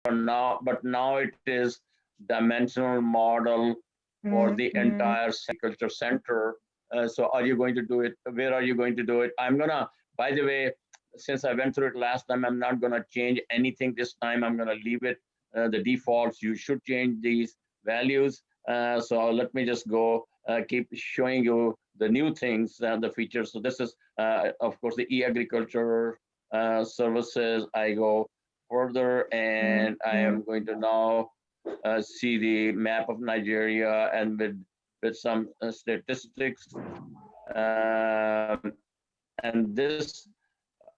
now it is dimensional model for the entire agriculture center. So are you going to do it? Where are you going to do it? I'm gonna, by the way, since I went through it last time, I'm not gonna change anything this time. I'm gonna leave it the defaults. You should change these values. So let me just go keep showing you the new things, the features. So this is, of course, the e-agriculture services. I go further and I am going to now see the map of Nigeria and with some statistics. And this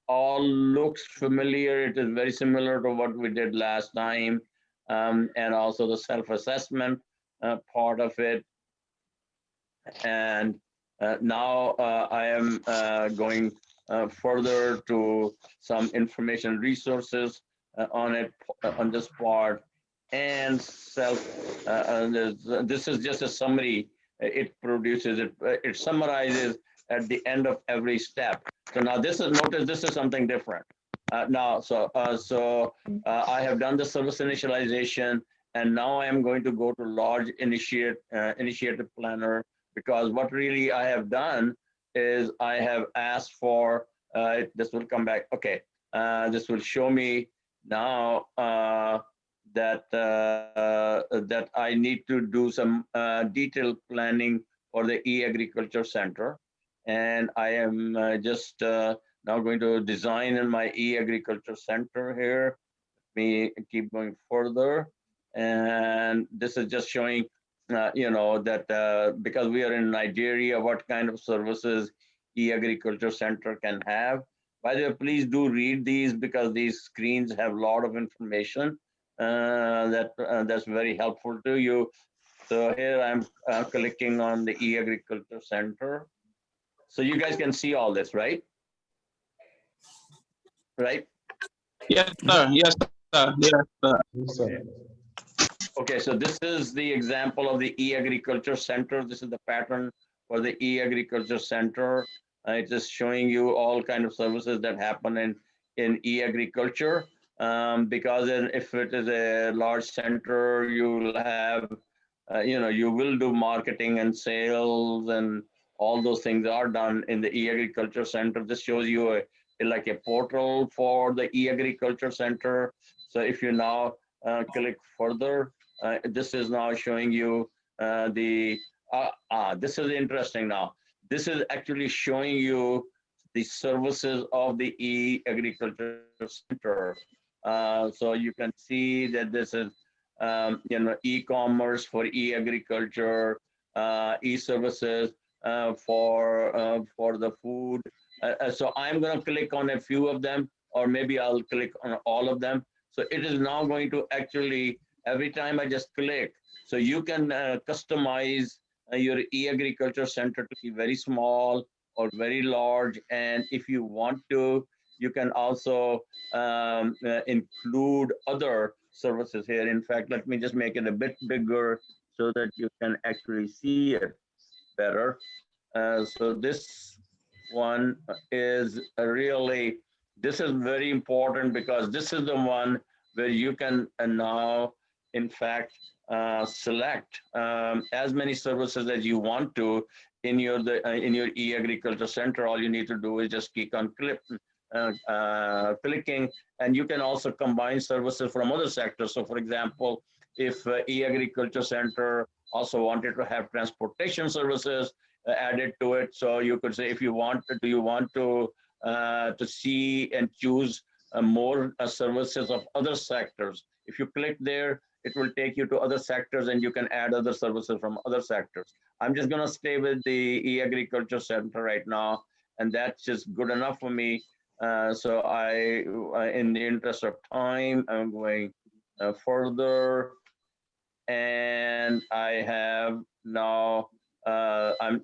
all looks familiar. It is very similar to what we did last time, and also the self-assessment part of it. And now I am going further to some information resources on it, on this part, and this is just a summary. It produces it. It summarizes at the end of every step. So now this is, notice this is something different. I have done the service initialization, and now I am going to go to large initiative planner, because what really I have done is I have asked for, this will come back. Okay, this will show me now that I need to do some detailed planning for the e-agriculture center. And I am just now going to design in my e-agriculture center here. Let me keep going further. And this is just showing, that because we are in Nigeria, what kind of services e-agriculture center can have. By the way, please do read these, because these screens have a lot of information that's very helpful to you. So here I'm clicking on the e-agriculture center. So you guys can see all this, right? Right? Yes, sir. Yes, sir. Yes, sir. Okay. Okay, so this is the example of the e-agriculture center. This is the pattern for the e-agriculture center. It is showing you all kind of services that happen in e-agriculture. Because if it is a large center, you'll have, you will do marketing and sales, and all those things are done in the e-agriculture center. This shows you like a portal for the e-agriculture center. So if you now click further, this is now showing you this is interesting now. This is actually showing you the services of the e-agriculture center. So you can see that this is, e-commerce for e-agriculture, e-services for the food. So I'm going to click on a few of them, or maybe I'll click on all of them. So it is now going to actually, every time I just click, so you can customize your e-agriculture center to be very small or very large. And if you want to, you can also include other services here. In fact, let me just make it a bit bigger so that you can actually see it better. So this one is really, this is very important, because this is the one where you can now, in fact, select as many services as you want to in your e-agriculture center. All you need to do is just click on clicking, and you can also combine services from other sectors. So for example, if e-agriculture center also wanted to have transportation services added to it, so you could say, if you want to, do you want to see and choose more services of other sectors? If you click there, it will take you to other sectors, and you can add other services from other sectors. I'm just going to stay with the e-agriculture center right now, and that's just good enough for me. So in the interest of time, I'm going further, and I have now,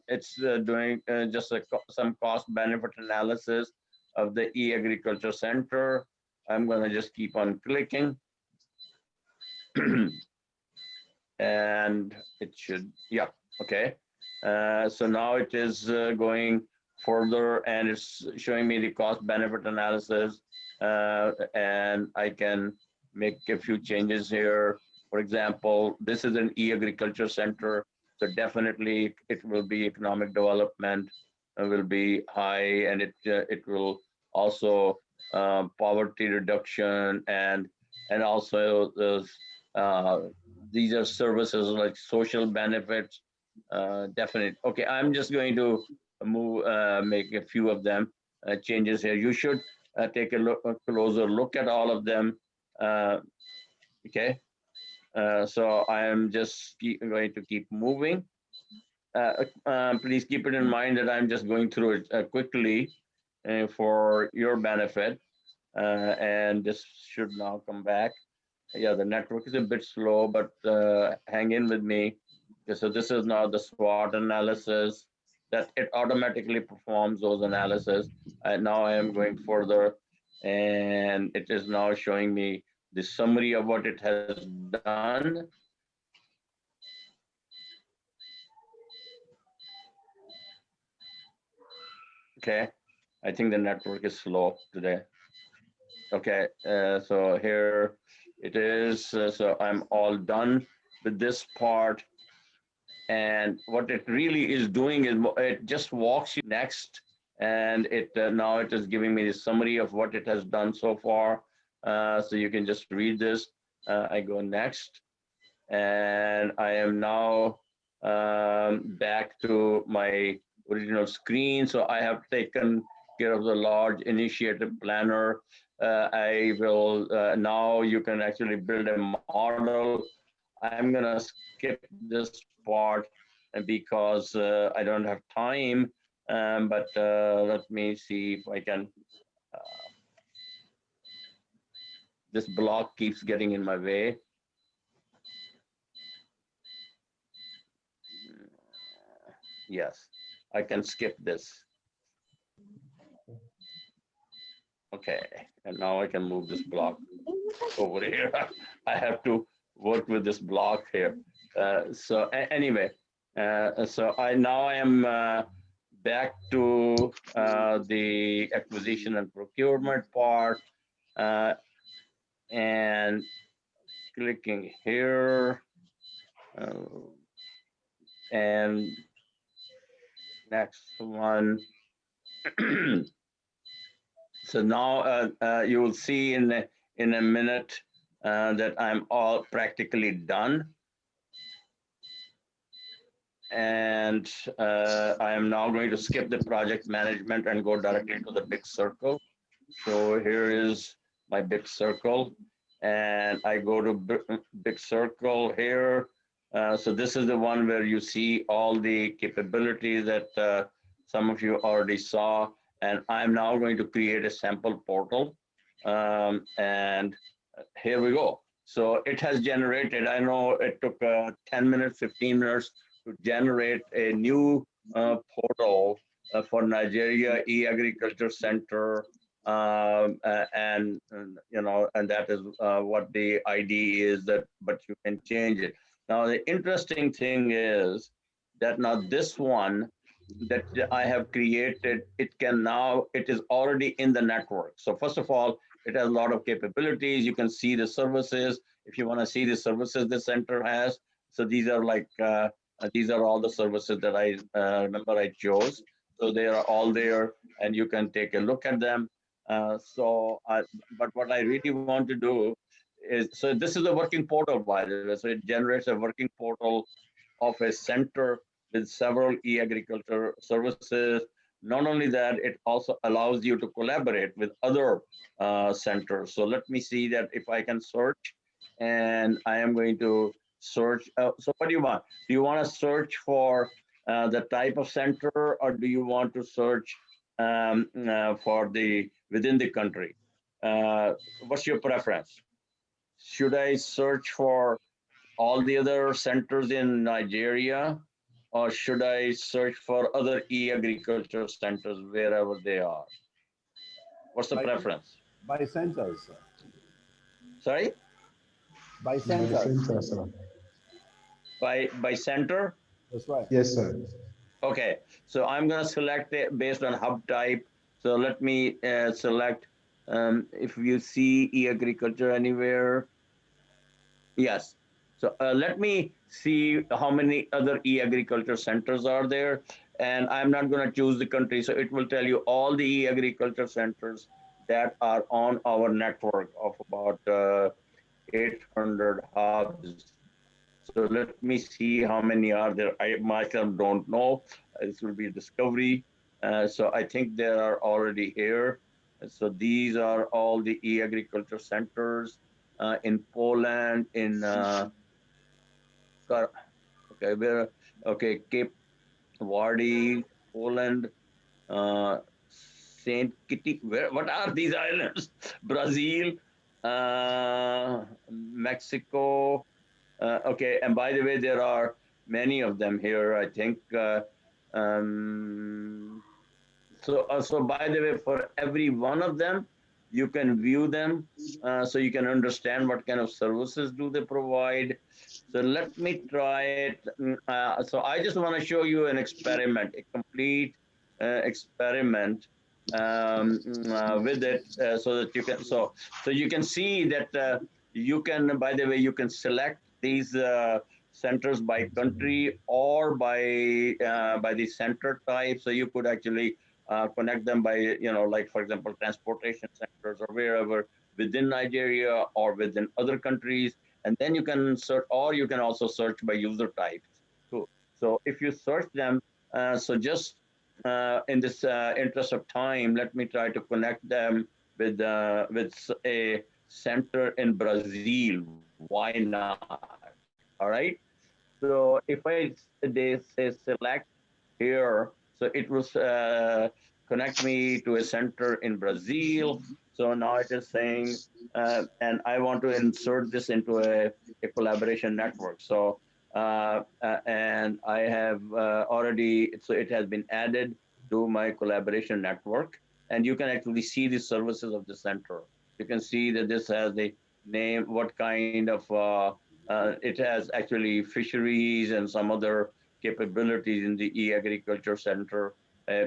it's doing just some cost benefit analysis of the e-agriculture center. I'm going to just keep on clicking. And it should, yeah, okay. So now it is going further, and it's showing me the cost benefit analysis, and I can make a few changes here. For example, this is an e-agriculture center, so definitely it will be economic development will be high, and it will also poverty reduction and also uh, these are services like social benefits. Definite. Okay, I'm just going to make a few of them changes here. You should take a closer look at all of them. Uh, okay, so I am just going to keep moving. Please keep it in mind that I'm just going through it quickly for your benefit, and this should now come back. Yeah, the network is a bit slow, but hang in with me. Okay, so this is now the SWOT analysis that it automatically performs those analysis. And now I am going further, and it is now showing me the summary of what it has done. Okay, I think the network is slow today. Okay, so here it is. So I'm all done with this part. And what it really is doing is it just walks you next, and it now it is giving me the summary of what it has done so far. So you can just read this. I go next, and I am now back to my original screen. So I have taken care of the large initiative planner. I will now you can actually build a model. I'm gonna skip this part because I don't have time. But let me see if I can. Uh, this block keeps getting in my way. Yes, I can skip this. Okay, and now I can move this block over here. I have to work with this block here. So anyway, so I am back to the acquisition and procurement part, uh, and clicking here, and next one. So now you will see in a minute that I'm all practically done. And I am now going to skip the project management and go directly to the big circle. So here is my big circle, and I go to big circle here. So this is the one where you see all the capabilities that some of you already saw, and I'm now going to create a sample portal. And here we go. So it has generated, I know it took 10 minutes, 15 minutes to generate a new portal for Nigeria e-agriculture center, and you know, and that is what the ID is. That, but you can change it. Now the interesting thing is that now this one that I have created, it can now, it is already in the network. So first of all, it has a lot of capabilities. You can see the services. If you want to see the services the center has, so these are all the services that I remember I chose. So they are all there, and you can take a look at them. But what I really want to do is, so this is a working portal, by the way. So it generates a working portal of a center with several e-agriculture services. Not only that, it also allows you to collaborate with other centers. So let me see that if I can search, and I am going to search. So what do you want? Do you want to search for the type of center, or do you want to search for the within the country? What's your preference? Should I search for all the other centers in Nigeria, or should I search for other e-agriculture centers wherever they are? What's the preference? By centers, sir. Sorry? By centers. Center, sir. By center? That's right. Yes, sir. Okay, so I'm going to select it based on hub type. So let me select If you see e-agriculture anywhere, yes. So let me see how many other e-agriculture centers are there. And I'm not going to choose the country. So it will tell you all the e-agriculture centers that are on our network of about 800 hubs. So let me see how many are there. I myself don't know. This will be a discovery. So I think they are already here. So these are all the e-agriculture centers in Poland, in okay, where Cape Verde, Poland, uh, Saint Kitty. Where? What are these islands? Brazil, Mexico. Okay, and by the way, there are many of them here. I think. Um, so by the way, for every one of them, you can view them, so you can understand what kind of services do they provide. So let me try it. So I just want to show you an experiment, a complete experiment with it, so that you can so you can see that you can. By the way, you can select these centers by country or by the center type. So you could actually connect them by, like for example, transportation centers or wherever within Nigeria or within other countries. And then you can search, or you can also search by user types too. So if you search them, so just in this interest of time, let me try to connect them with a center in Brazil. Why not? All right. So if they say select here, so it will connect me to a center in Brazil. So now it is saying, and I want to insert this into a collaboration network. So, and I have already, so it has been added to my collaboration network. And you can actually see the services of the center. You can see that this has the name, what kind of, it has actually fisheries and some other capabilities in the e-agriculture center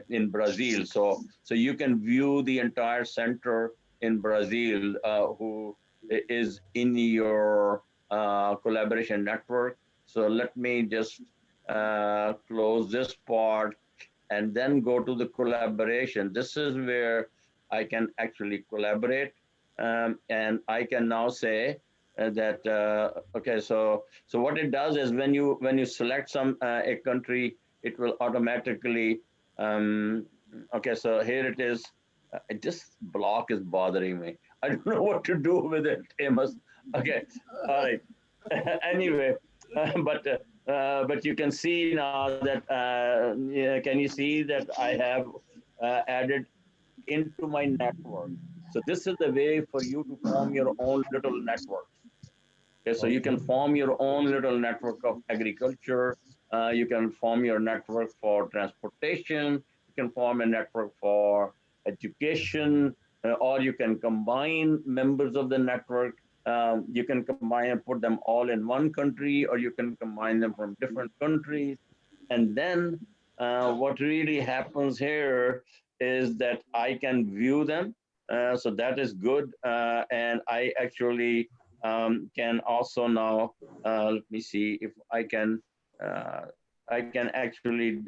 in Brazil. So you can view the entire center in Brazil who is in your collaboration network. So let me just close this part and then go to the collaboration. This is where I can actually collaborate, and I can now say that okay. So what it does is when you select some a country, it will automatically okay. So here it is. This block is bothering me. I don't know what to do with it, Amos. Okay, all right. Anyway, but you can see now that yeah, can you see that I have added into my network. So this is the way for you to form your own little networks. Okay, so you can form your own little network of agriculture. You can form your network for transportation. You can form a network for education, or you can combine members of the network. You can combine and put them all in one country, or you can combine them from different countries. And then what really happens here is that I can view them. So that is good. And I actually can also now, let me see if uh, I can actually,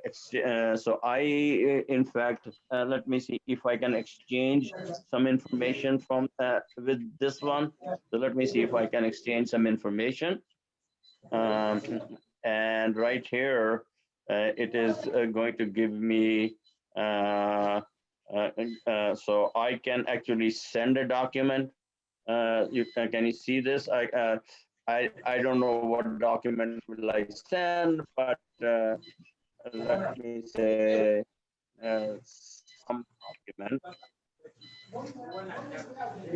so in fact, let me see if I can exchange some information from with this one. So let me see if I can exchange some information. Um, and right here, it is going to give me, so I can actually send a document. Can you see this? I don't know what document will I send, but let me say some document,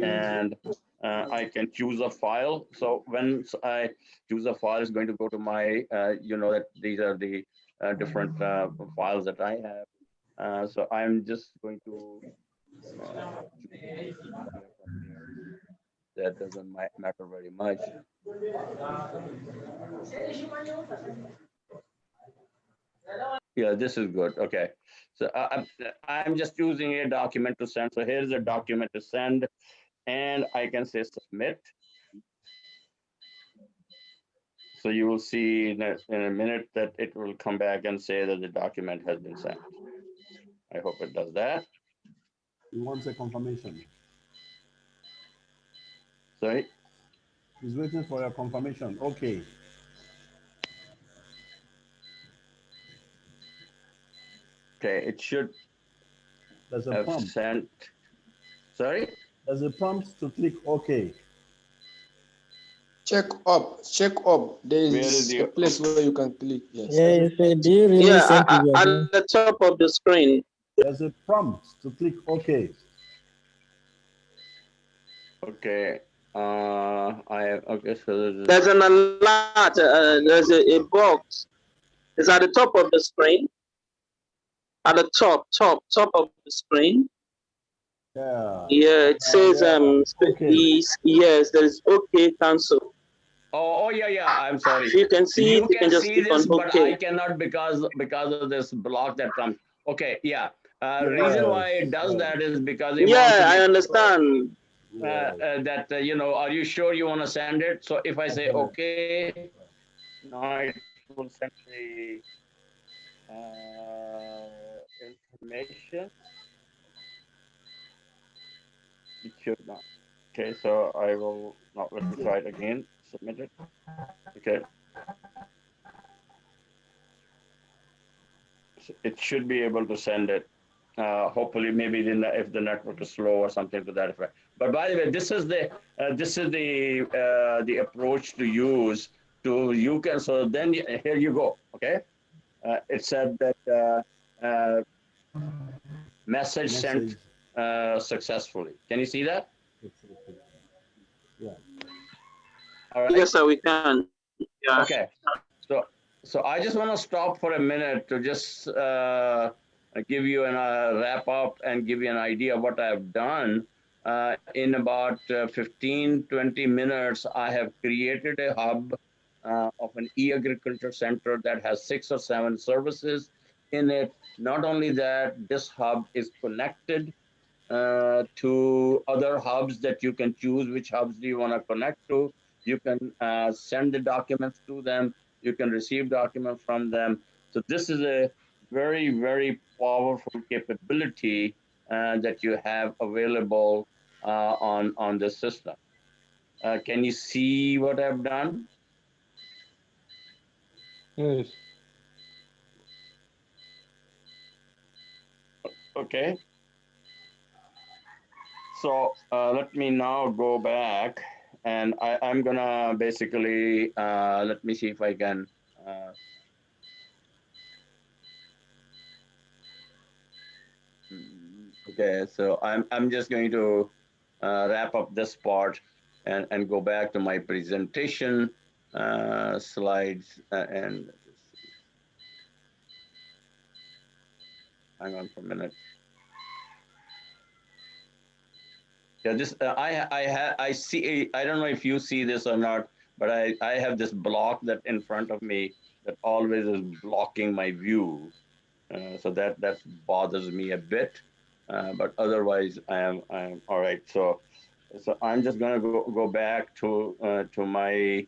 and I can choose a file. So when I choose a file, it's going to go to my, that these are the different files that I have. So I'm just going to choose file from here. That doesn't matter very much. Yeah, this is good. Okay. So I'm just using a document to send. So here's a document to send, and I can say submit. So you will see in a minute that it will come back and say that the document has been sent. I hope it does that. He wants a confirmation. Sorry. He's waiting for your confirmation. Okay. Okay, it should There's a have prompt. sent. Sorry. There's a prompt to click OK. Check up. There Where is is the a place where you can click. Yes. Yeah, you said, do you really Yeah, send it at again? the top of the screen. There's a prompt to click OK. Okay. I have okay. So There's an alert. There's a box. It's at the top of the screen. At the top of the screen. Yeah. Yeah, it says Okay. yes, there is okay cancel. Oh yeah. I'm sorry. If you can see You it, you can can just see click on this, but I okay. cannot because of this block that comes. Okay, yeah. Reason Yes. why it does that is because it wants Yeah, to I make sure understand. that are you sure you want to send it? So if I say Okay. okay, now it will send the information. It should not. Okay, so I will not let me try it again. Submit it. Okay. So it should be able to send it. Hopefully, maybe if the network is slow or something to that effect. But by the way, this is the approach to use. You can so then here you go. Okay, it said that message sent successfully. Can you see that? Yeah. All right. Yes, sir, we can. Yeah. Okay. So I just want to stop for a minute to just give you a wrap up and give you an idea of what I've done. In about 15, 20 minutes, I have created a hub of an e-agriculture center that has 6 or 7 services in it. Not only that, this hub is connected to other hubs that you can choose which hubs do you want to connect to. You can send the documents to them. You can receive documents from them. So this is a very, very powerful capability that you have available on this system. Can you see what I've done? Yes. Okay. So let me now go back, and I'm gonna basically let me see if I can. Uh, okay, so I'm just going to wrap up this part and go back to my presentation slides and hang on for a minute. Yeah, this I see. I don't know if you see this or not, but I have this block that in front of me that always is blocking my view. So that bothers me a bit, but otherwise I am all right. So I'm just gonna go back to my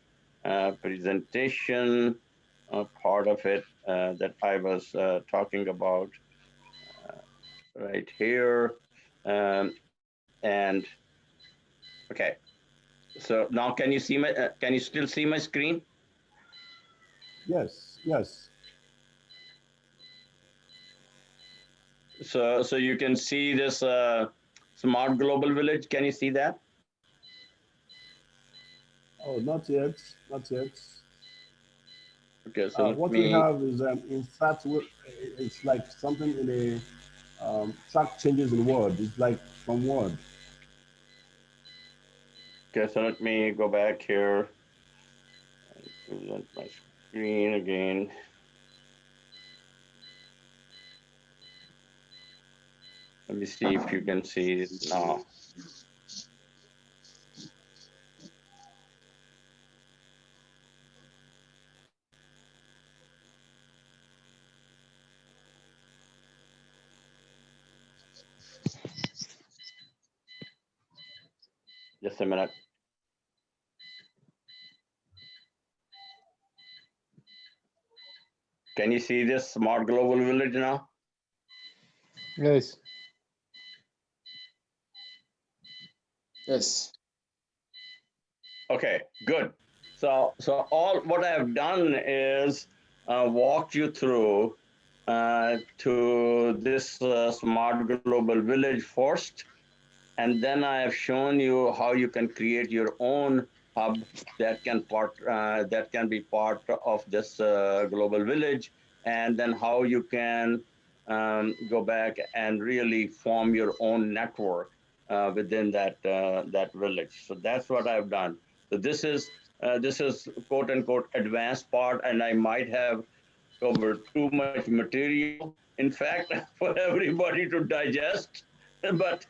presentation part of it that I was talking about right here, and okay. So now can you see my? Can you still see my screen? Yes. Yes. So you can see this smart global village. Can you see that? Oh, not yet. Not yet. Okay, so let What we me. have is insert. It's like something in a track changes in Word. It's like from Word. Okay, so let me go back here and present my screen again. Let me see if you can see it now. Just a minute. Can you see this smart global village now? Yes. Yes. Okay, good. So all what I have done is walked you through to this smart global village first, and then I have shown you how you can create your own hub that can be part of this global village, and then how you can go back and really form your own network within that village. So that's what I've done. So this is quote unquote advanced part, and I might have covered too much material, in fact, for everybody to digest. but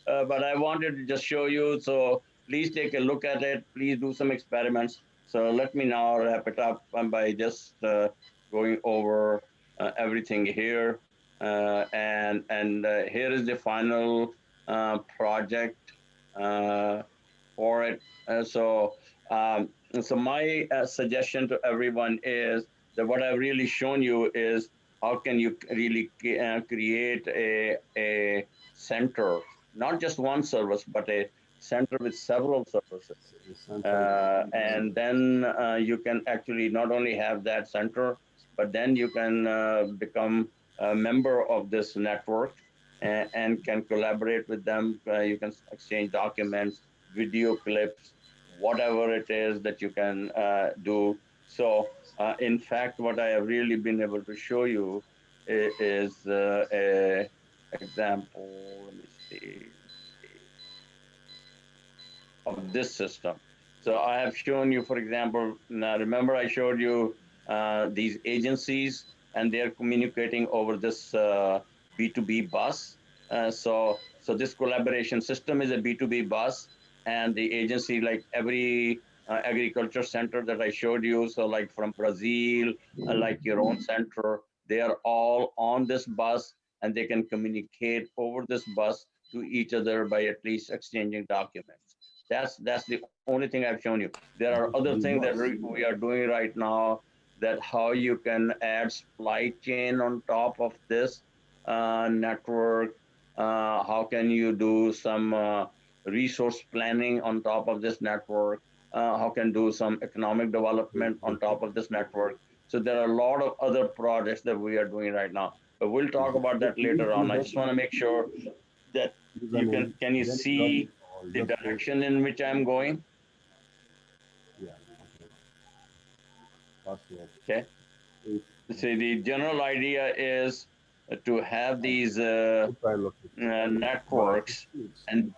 but I wanted to just show you. So please take a look at it. Please do some experiments. So let me now wrap it up by just going over everything here. And here is the final project for it. So my suggestion to everyone is that what I've really shown you is how can you really create a center, not just one service, but a center with several services. And then you can actually not only have that center, but then you can become a member of this network and can collaborate with them. You can exchange documents, video clips, whatever it is that you can do. So, in fact, what I have really been able to show you is a example. Let me see of this system. So I have shown you, for example, now remember I showed you these agencies and they're communicating over this B2B bus. So this collaboration system is a B2B bus, and the agency, like every agriculture center that I showed you, so like from Brazil, like your own center, they are all on this bus and they can communicate over this bus to each other by at least exchanging documents. That's the only thing I've shown you. There are other things that we are doing right now, that how you can add supply chain on top of this network. How can you do some resource planning on top of this network? How can do some economic development on top of this network? So there are a lot of other projects that we are doing right now, but we'll talk about that later on. I just want to make sure that you can you see the direction in which I'm going? Yeah. Okay. So the general idea is to have these networks and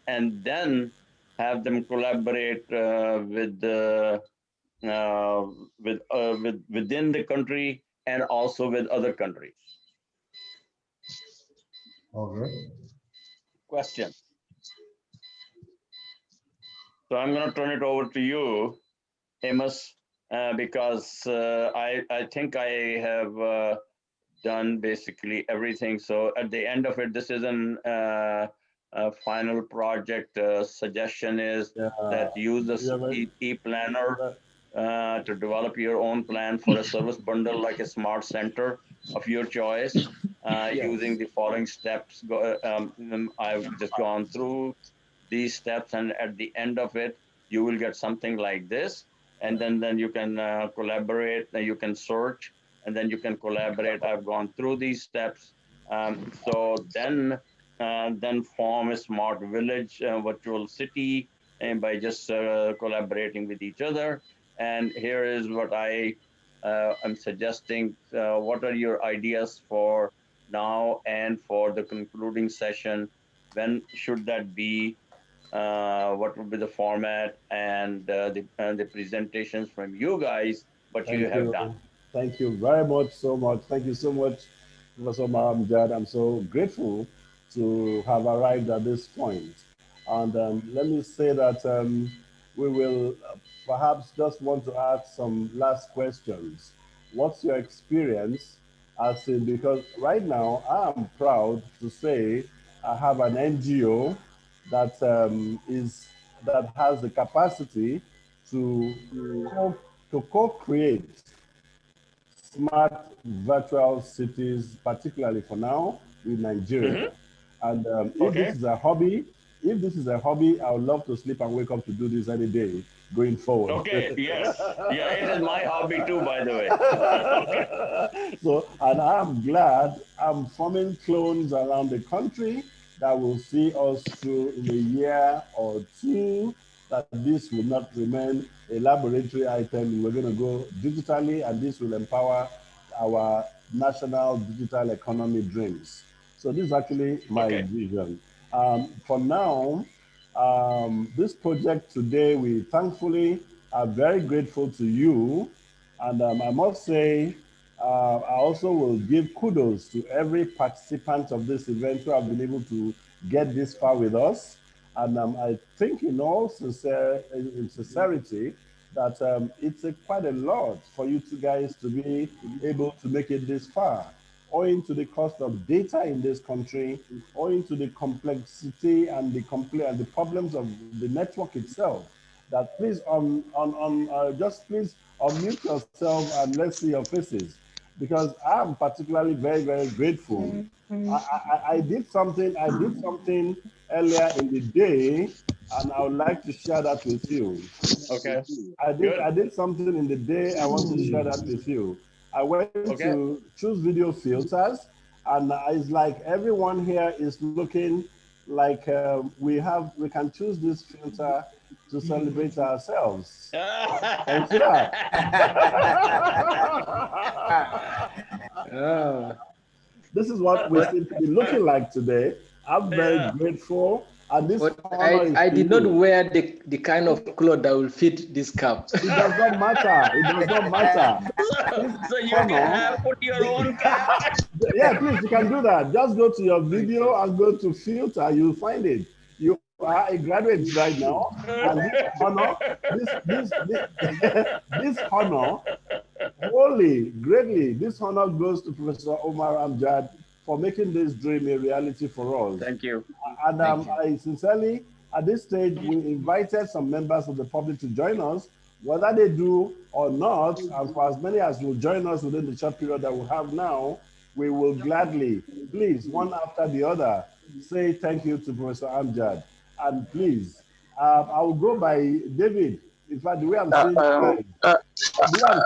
and then have them collaborate with within the country and also with other countries. Okay. Question. So I'm going to turn it over to you, Amos, because I think I have done basically everything. So at the end of it, this is a final project. Suggestion is that use the e-planner to develop your own plan for a service bundle like a smart center of your choice, using the following steps. I've just gone through these steps, and at the end of it, you will get something like this. And then you can collaborate, you can search, and then you can collaborate. I've gone through these steps. So then form a smart village, virtual city, and by just collaborating with each other. And here is what I am suggesting. What are your ideas for now and for the concluding session? When should that be? What would be the format and the presentations from you guys, what you have done? Thank you very much, so much. Thank you so much, Professor Mahamjad. I'm so grateful to have arrived at this point. And let me say that we will perhaps just want to ask some last questions. What's your experience as in, because right now I am proud to say I have an NGO that is that has the capacity to co-create smart virtual cities, particularly for now in Nigeria. And if this is a hobby, I would love to sleep and wake up to do this any day going forward. Okay, yes. Yeah, it is my hobby too, by the way. Okay. So, and I'm glad I'm forming clones around the country that will see us through in a year or two, that this will not remain a laboratory item. We're going to go digitally, and this will empower our national digital economy dreams. So this is actually my vision. For now, this project today, we thankfully are very grateful to you. And I must say, I also will give kudos to every participant of this event who have been able to get this far with us. And I think in all sincerity, that it's quite a lot for you two guys to be able to make it this far, owing to the cost of data in this country, owing to the complexity and the problems of the network itself. That please just please unmute yourself and let's see your faces, because I'm particularly very, very grateful. I did something earlier in the day, and I would like to share that with you. Okay. I did something in the day. I want to share that with you. I went to choose video filters, and it's like everyone here is looking like we can choose this filter to celebrate ourselves. And yeah. This is what we seem to be looking like today. I'm very grateful. And this I did not wear the kind of cloth that will fit this cap. It does not matter. It does not matter. So you can put your own cap. Yeah, please, you can do that. Just go to your video and go to filter. You'll find it. You are a graduate right now, and this honor, this honor, wholly, greatly, this honor goes to Professor Omar Amjad for making this dream a reality for us. Thank you. And I sincerely, at this stage, we invited some members of the public to join us, whether they do or not, and for as many as will join us within the short period that we have now, we will gladly, please, one after the other, say thank you to Professor Amjad. And please, I will go by David. In fact, the way I'm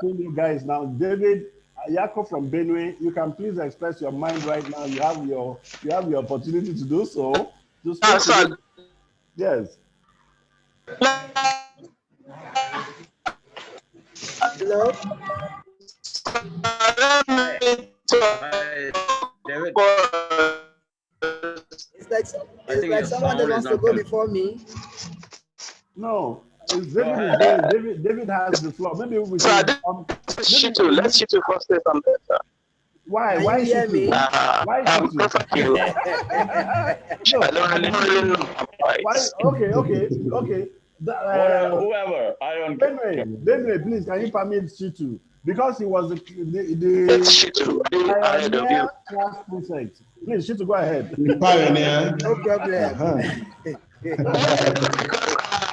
seeing you guys now, David Yako from Benue, you can please express your mind right now. You have your opportunity to do so. Yes. Hello. Hi, David. It's like someone that wants to go before me. No, David has the floor. Maybe we should. Let's shoot you first say something. Why? Can Why you hear me? Why should you? I don't really know. Why? Okay. Whoever, I don't care. Benue, please, can you permit Shitu? Because he was the pioneer class prefect. Please, Shitu, go ahead. No problem.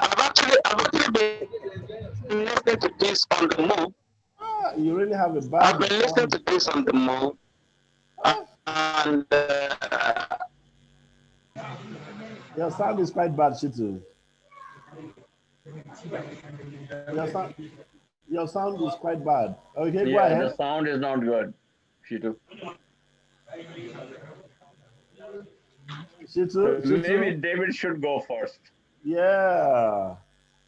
I've actually been listening to this on the move. You really have a bad. I've been listening to this on the move, and your sound is quite bad, Shitu. Your sound is quite bad. Okay, go ahead. The sound is not good, Shitu. Maybe David should go first. Yeah.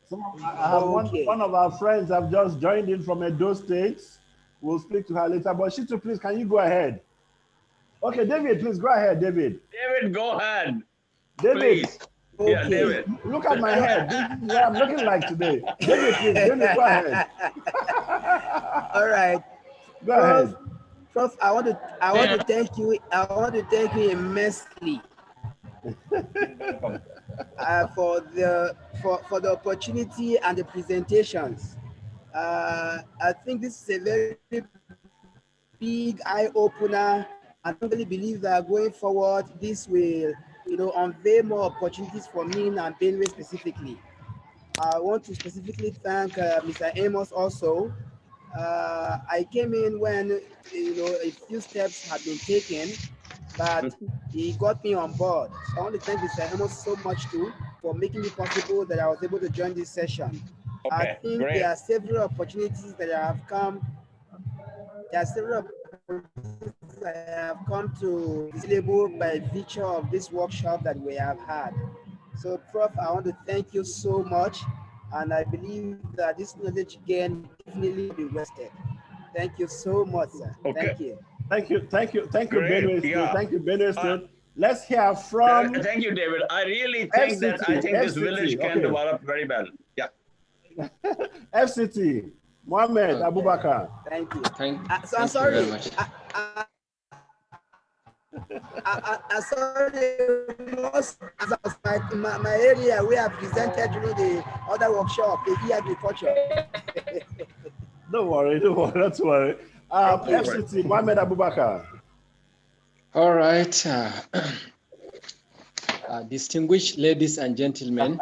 I have one of our friends have just joined in from Edo State. We'll speak to her later. But Shitu, please, can you go ahead? Okay, David, please go ahead, David. David, go ahead. David. Please. Okay. Yeah, David. Look at my head. This is what I'm looking like today. David, please, David, go ahead. All right. Go ahead. Prof, I want to thank you. I want to thank you immensely for the opportunity and the presentations. I think this is a very big eye opener. I don't really believe that going forward, this will, unveil more opportunities for me and Benue specifically. I want to specifically thank Mr. Amos also. I came in when a few steps had been taken, but he got me on board. So I want to thank Mr. Amos so much too for making it possible that I was able to join this session. I Okay, think great. there are several opportunities that have come. There are several opportunities that have come to disable by virtue of this workshop that we have had. So, Prof, I want to thank you so much, and I believe that this knowledge gain will definitely not be wasted. Thank you so much, sir. Okay, Thank you. Thank you, great. Benue State. Yeah. Thank you, Benue State. Let's hear from Thank you, David. I really think this village can develop very well. Yeah. FCT, Mohammed Abubakar. Thank you. Thank I'm you sorry. very much. I'm sorry. Most as my area, we have presented during the other workshop, the e-agriculture. Don't worry, don't worry. FCT, Mohammed Abubakar. All right. Distinguished ladies and gentlemen,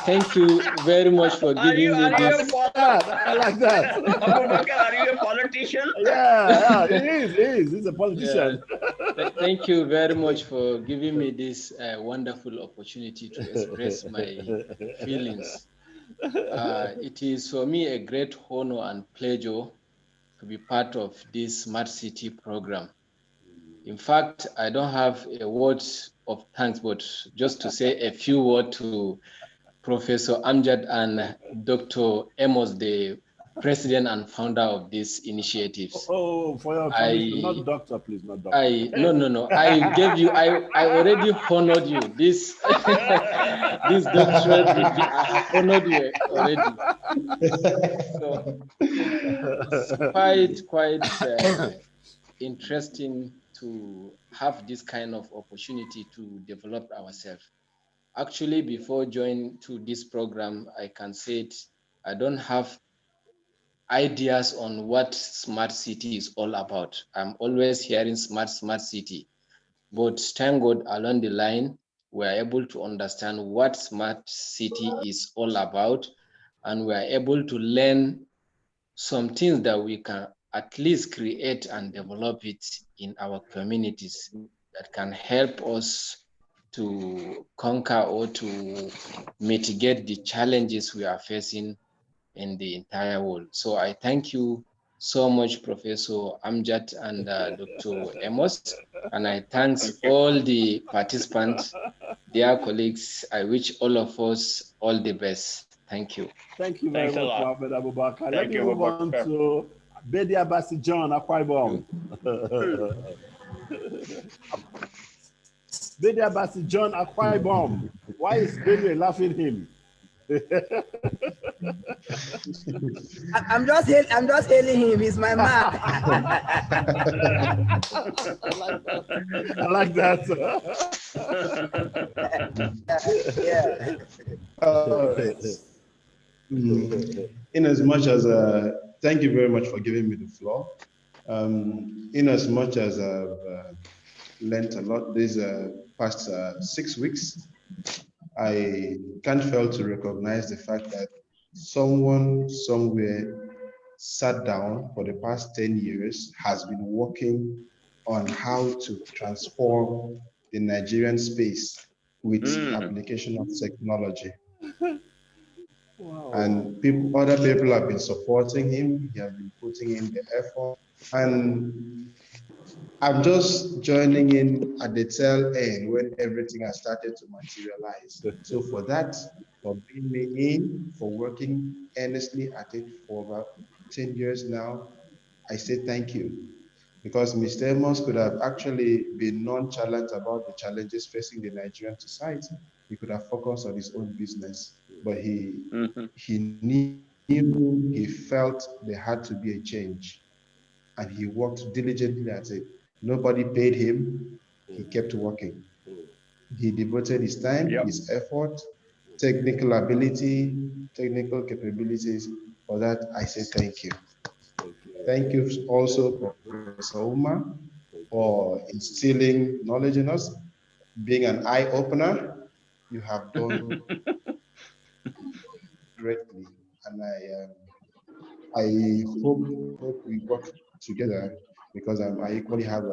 thank you very much for giving me this. I like that. Abubakar, are you a politician? Yeah, he is. He's a politician. Yeah. Thank you very much for giving me this wonderful opportunity to express my feelings. It is for me a great honor and pleasure to be part of this Smart City program. In fact, I don't have a word of thanks, but just to say a few words to Professor Amjad and Dr. Amos, the president and founder of these initiatives. Oh, for your permission, not doctor, please, not doctor. No. I gave you, I already honored you. This this doctorate, I have honored you already. So it's quite interesting to have this kind of opportunity to develop ourselves. Actually, before joining to this program, I can say it, I don't have ideas on what smart city is all about. I'm always hearing smart city, but thank God along the line, we're able to understand what smart city is all about, and we're able to learn some things that we can at least create and develop it in our communities that can help us to conquer or to mitigate the challenges we are facing in the entire world. So I thank you so much, Professor Amjad and Dr. Amos, and I thank all the participants, dear colleagues. I wish all of us all the best. Thank you. Thank you very much, Mohammed Abubakar. Let me move on Abubakar. to Bedia Basi John Akwa Ibom. Bedia Basi John Akwa Ibom. Why is Benue laughing him? I'm just hailing him. He's my man. I like that. Yeah. In as much as thank you very much for giving me the floor. In as much as I've learned a lot these past 6 weeks, I can't fail to recognize the fact that someone somewhere sat down for the past 10 years, has been working on how to transform the Nigerian space with application of technology. Wow. And other people have been supporting him. He has been putting in the effort. And I'm just joining in at the tail end when everything has started to materialize. So for that, for bringing me in, for working earnestly at it for about 10 years now, I say thank you. Because Mr. Amos could have actually been nonchalant about the challenges facing the Nigerian society. He could have focused on his own business, but he knew, he felt there had to be a change, and he worked diligently at it. Nobody paid him. He kept working. He devoted his time, his effort, technical ability, technical capabilities. For that, I say thank you. Thank you also, Professor Uma, for instilling knowledge in us, being an eye-opener. You have done greatly, and I hope we work together because I equally have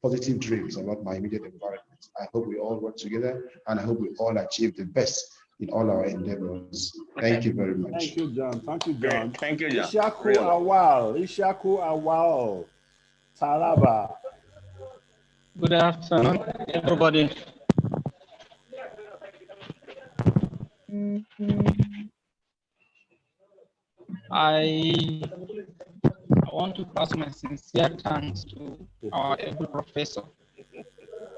positive dreams about my immediate environment. I hope we all work together, and I hope we all achieve the best in all our endeavors. Thank you very much. Thank you, John. Thank you, John. Great. Thank you, John. Ishaku Really. Awal. Ishaku Awal. Taraba. Good afternoon, everybody. I want to pass my sincere thanks to our able professor,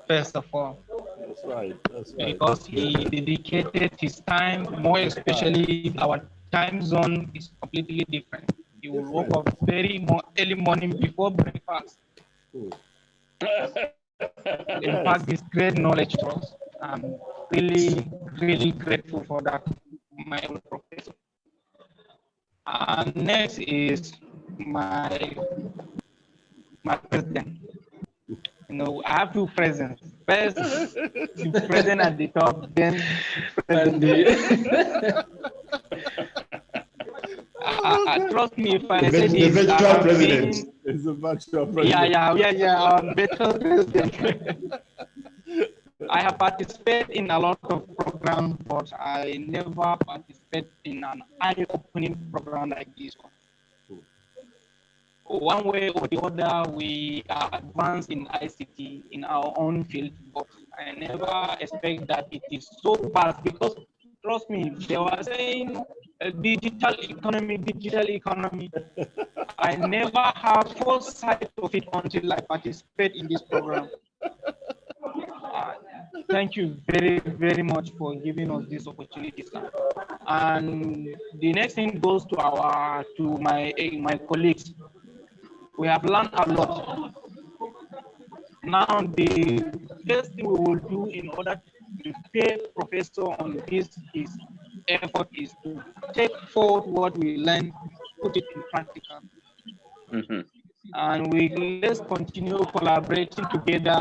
first of all. That's right. That's right. Because he dedicated his time, more especially our time zone is completely different. He will wake up early morning before breakfast. Impact this great knowledge to us. I'm really, really grateful for that, my professor. And next is my president. You know, I have two presidents. First, the president at the top, then president. Trust me if I say The this. virtual president. It's a virtual president. Yeah. Virtual president. I have participated in a lot of programs, but I never participated in an eye-opening program like this one. One way or the other, we are advanced in ICT in our own field, but I never expect that it is so fast because, trust me, they were saying digital economy. I never have full sight of it until I participate in this program. Thank you very, very much for giving us this opportunity, sir. And the next thing goes to my colleagues. We have learned a lot. Now, the first thing we will do in order to pay Professor on this effort is to take forward what we learned, put it in practical. And let's continue collaborating together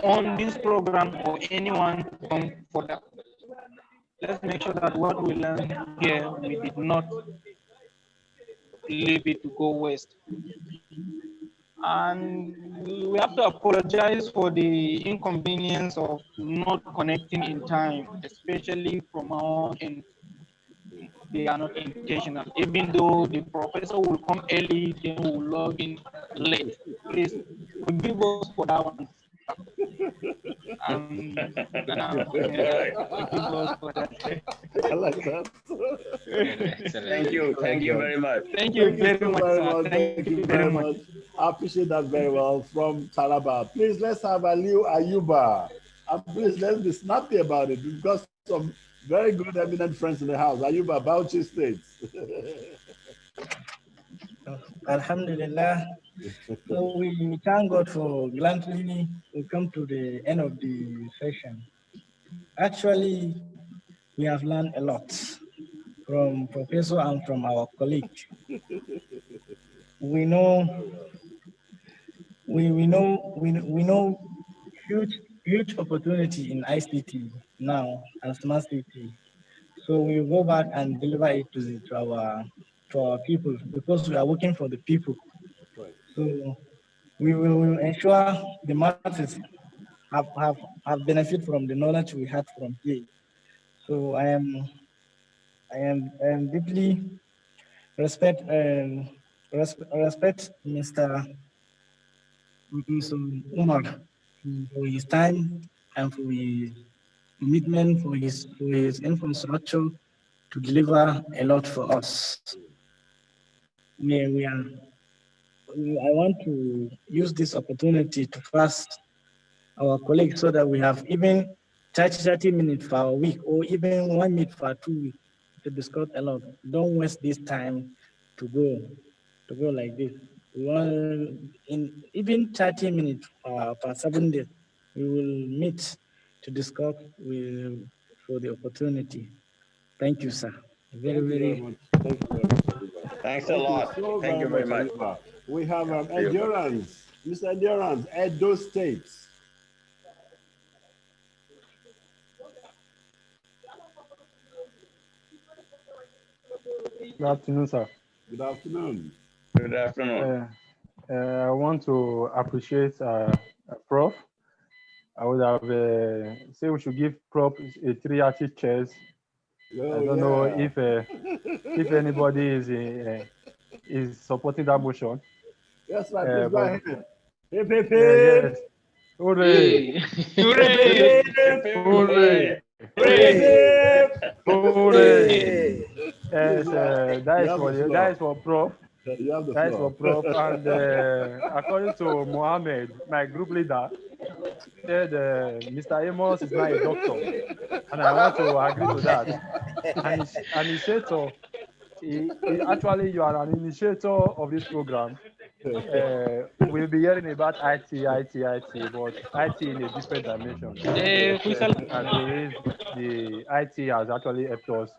on this program for anyone to come further. Let's make sure that what we learned here, we did not leave it to go waste. And we have to apologize for the inconvenience of not connecting in time, especially from our end. They are not intentional. Even though the professor will come early, they will log in late. Please forgive us for that one. Forgive us for that. I like that. Thank you very much. Thank you very much. Thank you very much. I appreciate that very well from Taraba. Please, let's have Aliu Ayuba. And please, let's be snappy about it. We've got some very good, eminent friends in the house. Ayuba, Bauchi State. Alhamdulillah. So we thank God for gladly we come to the end of the session. Actually, we have learned a lot from Professor and from our colleagues. We know huge opportunity in ICT now and smart city. So we will go back and deliver it to our people because we are working for the people. So we will ensure the masses have benefit from the knowledge we had from here. So I am deeply respect Mr. Umar for his time and for his commitment, for his infrastructure to deliver a lot for us. I want to use this opportunity to pass our colleagues so that we have even 30 minutes for a week or even 1 minute for 2 weeks to discuss a lot. Don't waste this time to go like this. We want in even 30 minutes per 7 days, we will meet to discuss for the opportunity. Thank you, sir. Very much. Thank you very much. Thanks a lot. Thank you very much. We have Endurance. Mr. Endurance, Edo State. Good afternoon, sir. Good afternoon. Good afternoon. I want to appreciate Prof. I would have say we should give Prof a 3 chairs. Oh, I don't know yeah. if anybody is supporting that motion. Yes, right. Please go But ahead. Hip, hip, yes, hip. hooray, Hooray! hooray, Hip, hooray. Hey. Yes, You have the that floor. is for Prof. You have the That is for floor. Prof. And according to Mohammed, my group leader, said Mr. Amos is now a doctor, and I want to agree to that. And he said so. Actually, you are an initiator of this program. We'll be hearing about IT, but IT in a different dimension. I believe the IT has actually helped us.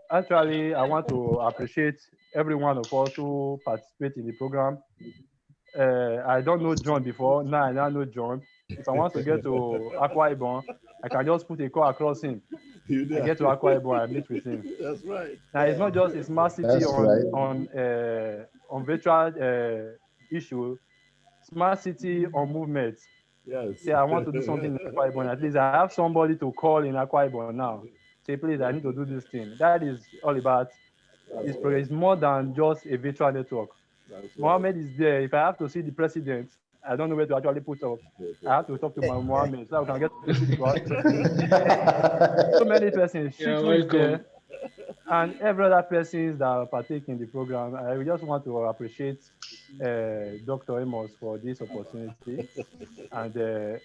Actually, I want to appreciate every one of us who participate in the program. I don't know John before. Now I now know John. If I want to get to Akwa Ibom, I can just put a call across him. I get to Akwa Ibom, I meet with him. That's right. Now it's not just a smart city on virtual issue, smart city on movement. Yes. Say I want to do something in Akwa Ibom. At least I have somebody to call in Akwa Ibom now. Say please, I need to do this thing. That is all about. It's more than just a virtual network. Mohammed is there. If I have to see the president, I don't know where to actually put up. I have to talk to my Mohammed so I can get to see the president. So many persons. Shitu is there. And every other persons that partake in the program. I just want to appreciate Dr. Amos for this opportunity and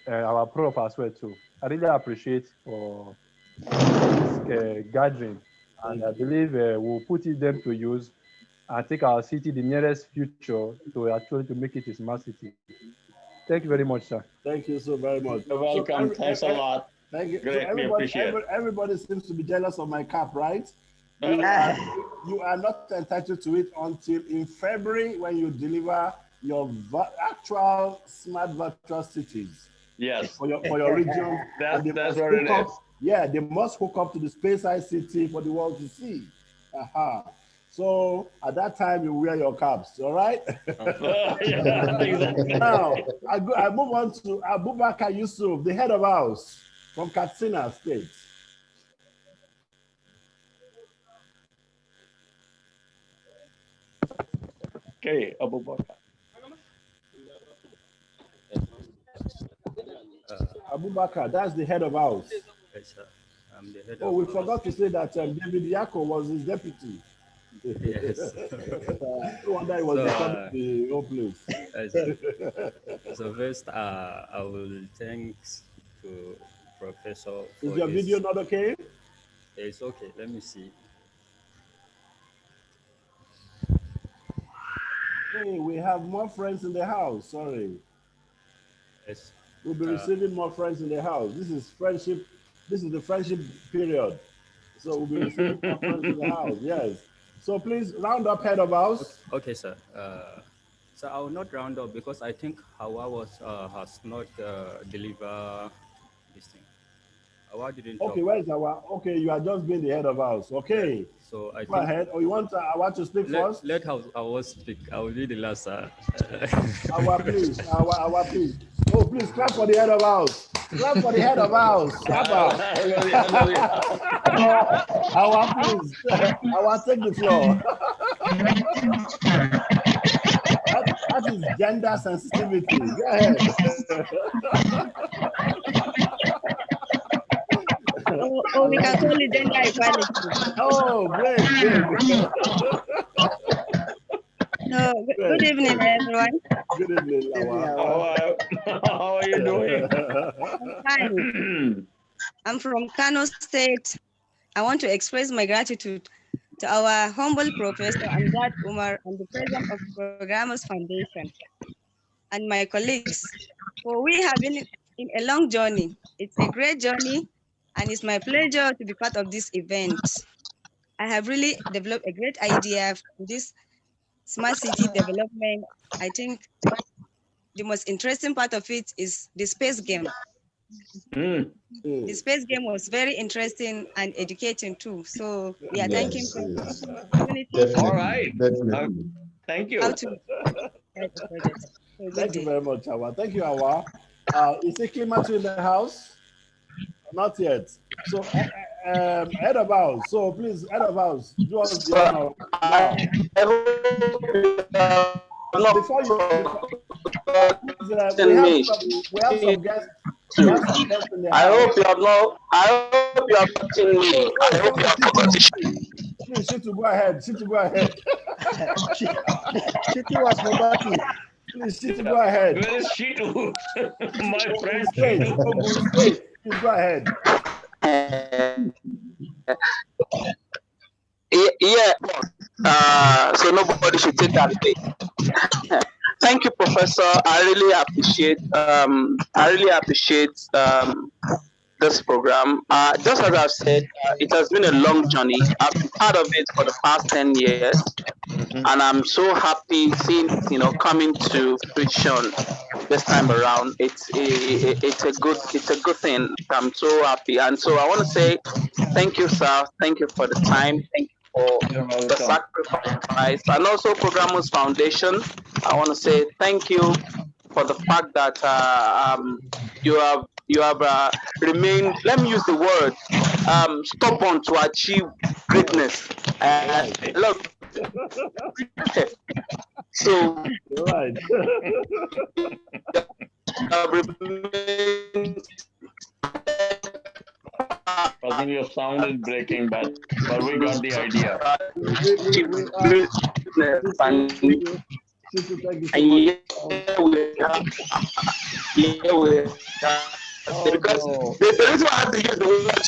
our prof as well too. I really appreciate for this gathering, and I believe we'll put them to use and take our city the nearest future to make it a smart city. Thank you very much, sir. Thank you so very much. You're welcome. Thanks a lot. Thank you. Greatly appreciate it. Everybody seems to be jealous of my cap, right? You are not entitled to it until in February when you deliver your actual smart virtual cities. Yes. For your region. That's what it is. Yeah, they must hook up to the space ICT for the world to see. So at that time, you wear your caps, all right? Yeah, exactly. Now, I move on to Abubakar Yusuf, the head of house from Katsina State. Okay, Abubakar. Abubakar, that's the head of house. Yes, sir. I'm the head Oh, we forgot to say that David Yako was his deputy. Yes. No wonder he was the whole place. Yes, so first, I will thank to Professor. Is your video not okay? It's okay. Let me see. Hey, we have more friends in the house. Sorry. Yes. We'll be receiving more friends in the house. This is friendship. This is the friendship period. So we'll be receiving more friends in the house. Yes. So please round up head of house. Okay, sir. So I will not round up because I think Hawa has not delivered this thing. Hawa didn't. Okay, where is Hawa? Okay, you are just being the head of house. Okay. Yeah. So I go ahead. Or you want Hawa to speak first? Let Hawa speak. I will be the last. Hawa, please. Hawa, please. Oh, please clap for the head of house. Clap for the head of house. Clap. Hawa, please. Hawa, take the floor. That is gender sensitivity. Go ahead. We can call it gender equality. Oh, great. Good evening, everyone. Good evening, Hawa. How are you doing? Fine. I'm from Kano State. I want to express my gratitude to our humble professor, Amjad Umar, and the president of Programmers Foundation, and my colleagues. For we have been in a long journey. It's a great journey, and it's my pleasure to be part of this event. I have really developed a great idea for this smart city development. I think the most interesting part of it is the space game. The space game was very interesting and educating too. So we are thanking for the opportunity. Definitely. All right. Definitely. Thank you. How to head the project. So good Thank you day. very much, Awa. Thank you, Awa. Is it Climate in the house? Not yet. So, head of house. So, please, head of house, do us the honor now. Before you, please, we have some guests. We have some guests in the house. I hope you have seen me. I hope you have forgotten. Please, Shitu, go ahead. Shitu, go ahead. Shitu was forgotten. Please, Shitu, go ahead. Where is Shitu? My friend Stage. Shitu. Stage. Please go ahead. Yeah. So nobody should take that away. Thank you, Professor. I really appreciate this program. Just as I've said, it has been a long journey. I've been part of it for the past 10 years, and I'm so happy seeing coming to fruition this time around. It's a good thing. I'm so happy, and so I want to say thank you, sir. Thank you for the time. Thank you for the sacrifice, and also Programmers Foundation. I want to say thank you for the fact that you have remained. Let me use the word stubborn to achieve greatness. Look, so right. I think your sound is breaking, but we got the idea. Because the reason why I have to use the word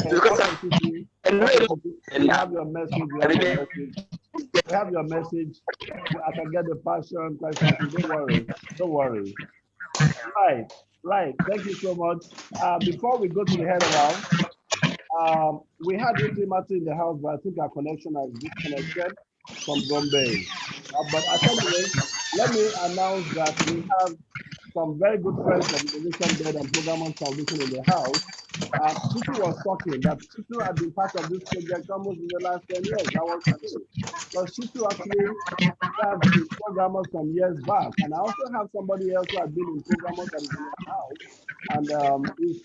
because we have your message. We have your message. I can get the passion. Quite frankly, don't worry. Don't worry. Right. Thank you so much. Before we go to the head of house, we had Intimati in the house, but I think our connection has disconnected from Gombe. But at any rate, let me announce that we have some very good friends of Innovationbed and Programmers Foundation in the house. Shitu was talking that Shitu had been part of this project almost in the last 10 years. That was true. But Shitu actually started in Programmers some years back. And I also have somebody else who has been in Programmers that is in the house. And is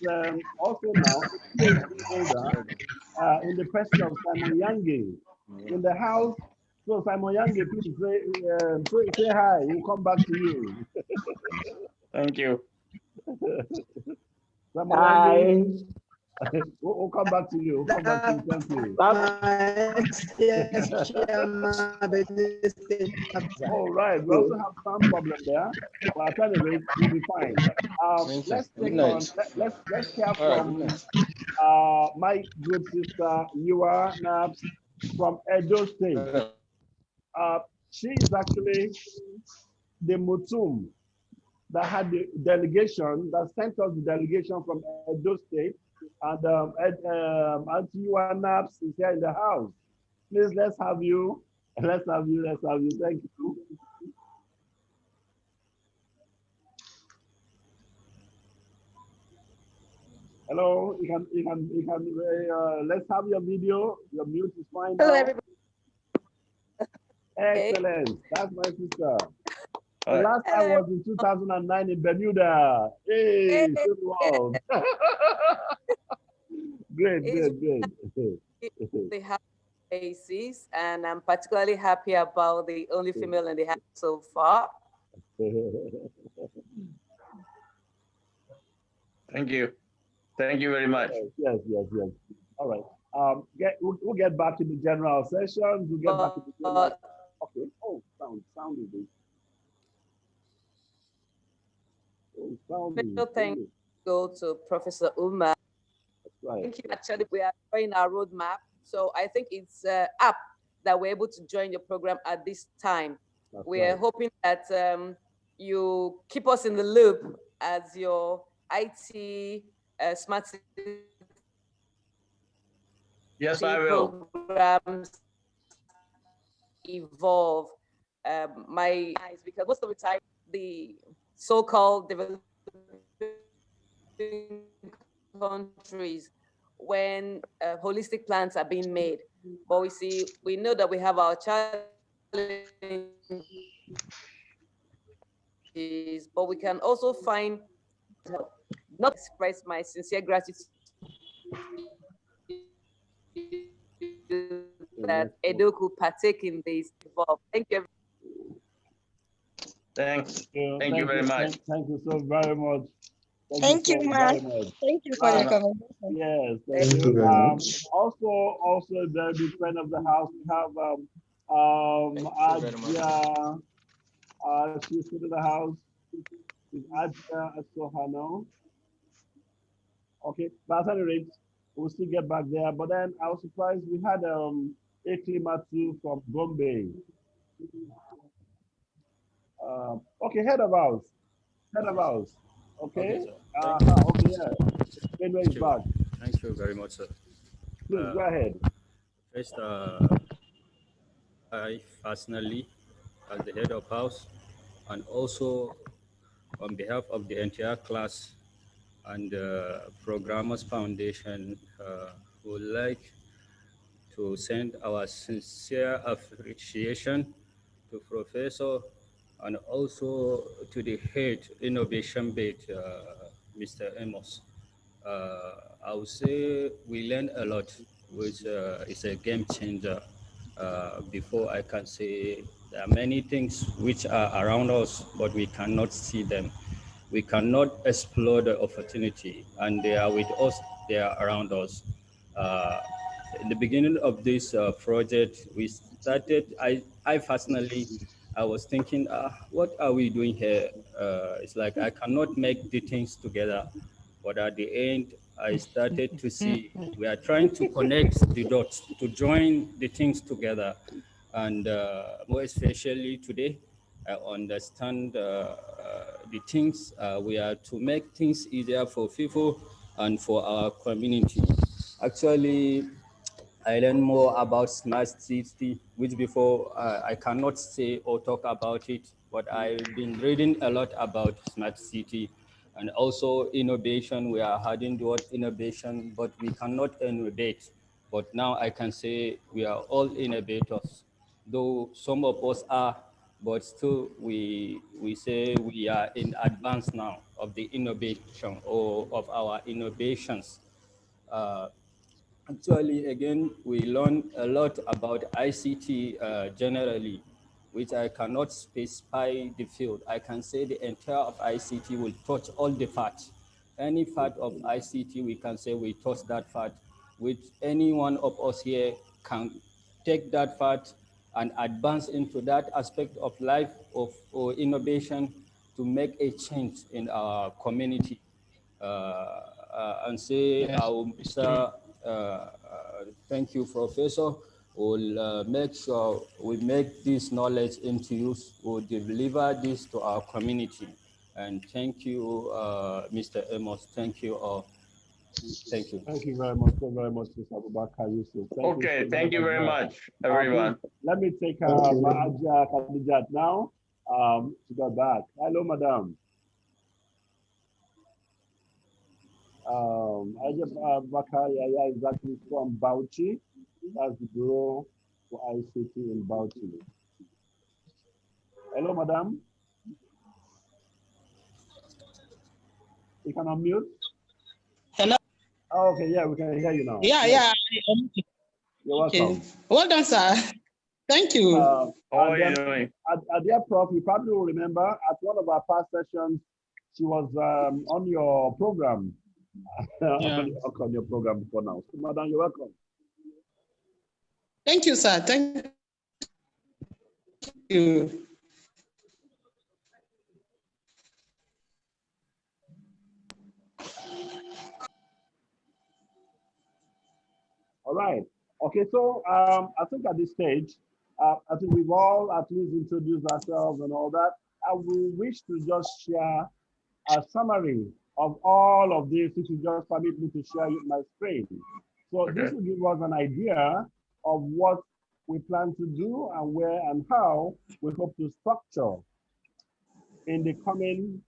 also now a PhD holder in the person of Simon Yangi in the house. So Simon Yangi, please say hi. We'll come back to you. Thank you. Hi. We'll come back to you. We'll come back to you. Thank you. All right. We also have some problem there, but at any rate, we'll be fine. Let's take on. Let's hear from my good sister Yua Nabs from Edo State. She is actually the Mutum that had the delegation that sent us the delegation from Edo State, and Auntie Yua Nabs is here in the house. Please, let's have you. Let's have you. Thank you. Hello, you can, let's have your video. Your mute is fine now. Hello, everybody. Excellent. Okay. That's my sister. The last time was in 2009 in Bermuda. Hey, good world. Great. They have faces, and I'm particularly happy about the only female in the house so far. Thank you. Thank you very much. Yes. All right. We'll get back to the general session. We'll get back to the general. Okay. Oh, sound is Special thanks go to Professor Umar. Right. Thank you. Actually, we are showing our roadmap, so I think it's up that we're able to join your program at this time. We're hoping that you keep us in the loop as your IT smart city. Yes, I will. Programs evolve. My eyes, because most of the time the so-called developing countries when holistic plans are being made. But we know that we have our challenges, but we can also find help. Not express my sincere gratitude that Edo could partake in this involved. Thank you. Thanks. Thank you very much. Thank you so very much. Thank you, ma'am. Thank you for the recommendation. Yes, thank you very much. Also, the big friend of the house, we have Aja. She's in the house. Is Aja Sohano? Okay, but at any rate, we'll still get back there. But then I was surprised we had Eklimatu from Gombe. Okay, head of house. Okay. Okay, yeah. Benway is back. Thank you very much, sir. Please go ahead. First, I personally, as the head of house, and also on behalf of the entire class and Programmers Foundation, would like to send our sincere appreciation to Professor and also to the head Innovationbed, Mr. Amos. I would say we learned a lot, which is a game changer. Before I can say there are many things which are around us, but we cannot see them. We cannot explore the opportunity, and they are with us, they are around us. In the beginning of this project, we started, I personally, I was thinking, what are we doing here? It's like I cannot make the things together. But at the end, I started to see we are trying to connect the dots, to join the things together. And more especially today, I understand the things we are to make things easier for people and for our community. Actually, I learned more about smart city, which before I cannot say or talk about it, but I've been reading a lot about smart city and also innovation. We are adding the word innovation, but we cannot innovate. But now I can say we are all innovators, though some of us are, but still we say we are in advance now of the innovation or of our innovations. Actually, again, we learn a lot about ICT generally, which I cannot specify the field. I can say the entire of ICT will touch all the parts. Any part of ICT, we can say we touch that part, which any one of us here can take that part and advance into that aspect of life or innovation to make a change in our community. And say, sir, thank you, Professor. We'll make sure we make this knowledge into use. We'll deliver this to our community. And thank you, Mr. Amos. Thank you all. Thank you. Thank you very much, Mr. Abubakar Yusuf. Thank you very much, everyone. Let me take Aja Khadijat now to go back. Hello, madam. Aja Abubakar Yaya is actually from Bauchi. That's the Bureau for ICT in Bauchi. Hello, madam. You can unmute. Hello. Oh, okay, yeah, we can hear you now. Yeah. You're welcome. Okay. Well done, sir. Thank you. How are you doing? Dear Prof, you probably will remember at one of our past sessions, she was on your program. On your program before now. So, madam, you're welcome. Thank you, sir. Thank you. All right. Okay, so I think at this stage, I think we've all at least introduced ourselves and all that. I will wish to just share a summary of all of this, if you just permit me to share my screen. So this will give us an idea of what we plan to do and where and how we hope to structure in the coming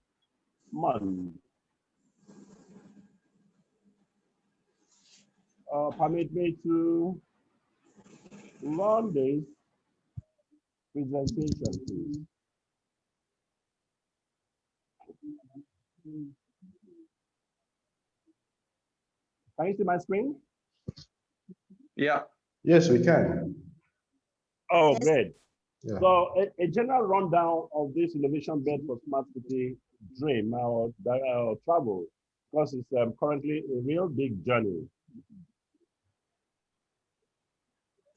month. Permit me to run this presentation, please. Can you see my screen? Yeah. Yes, we can. Oh, great. Yeah. So a general rundown of this innovation bed for smart city dream or travel, because it's currently a real big journey.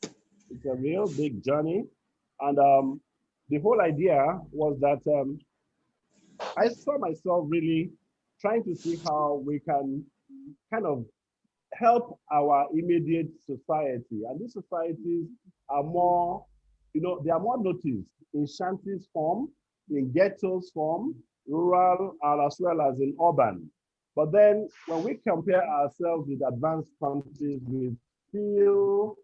It's a real big journey. And the whole idea was that I saw myself really trying to see how we can kind of help our immediate society. And these societies are more, they are more noticed in shanties form, in ghettos form, rural, and as well as in urban. But then when we compare ourselves with advanced countries, we feel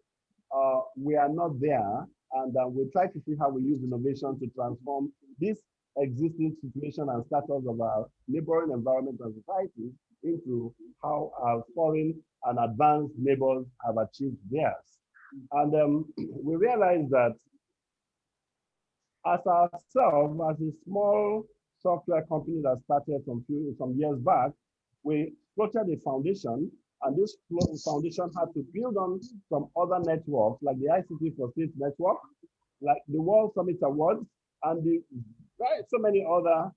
we are not there. And we try to see how we use innovation to transform this existing situation and status of our neighboring environment and societies into how our foreign and advanced neighbors have achieved theirs. And we realize that as ourselves, as a small software company that started some years back, we structured a foundation, and this foundation had to build on some other networks like the ICT for States network, like the World Summit Awards, and so many other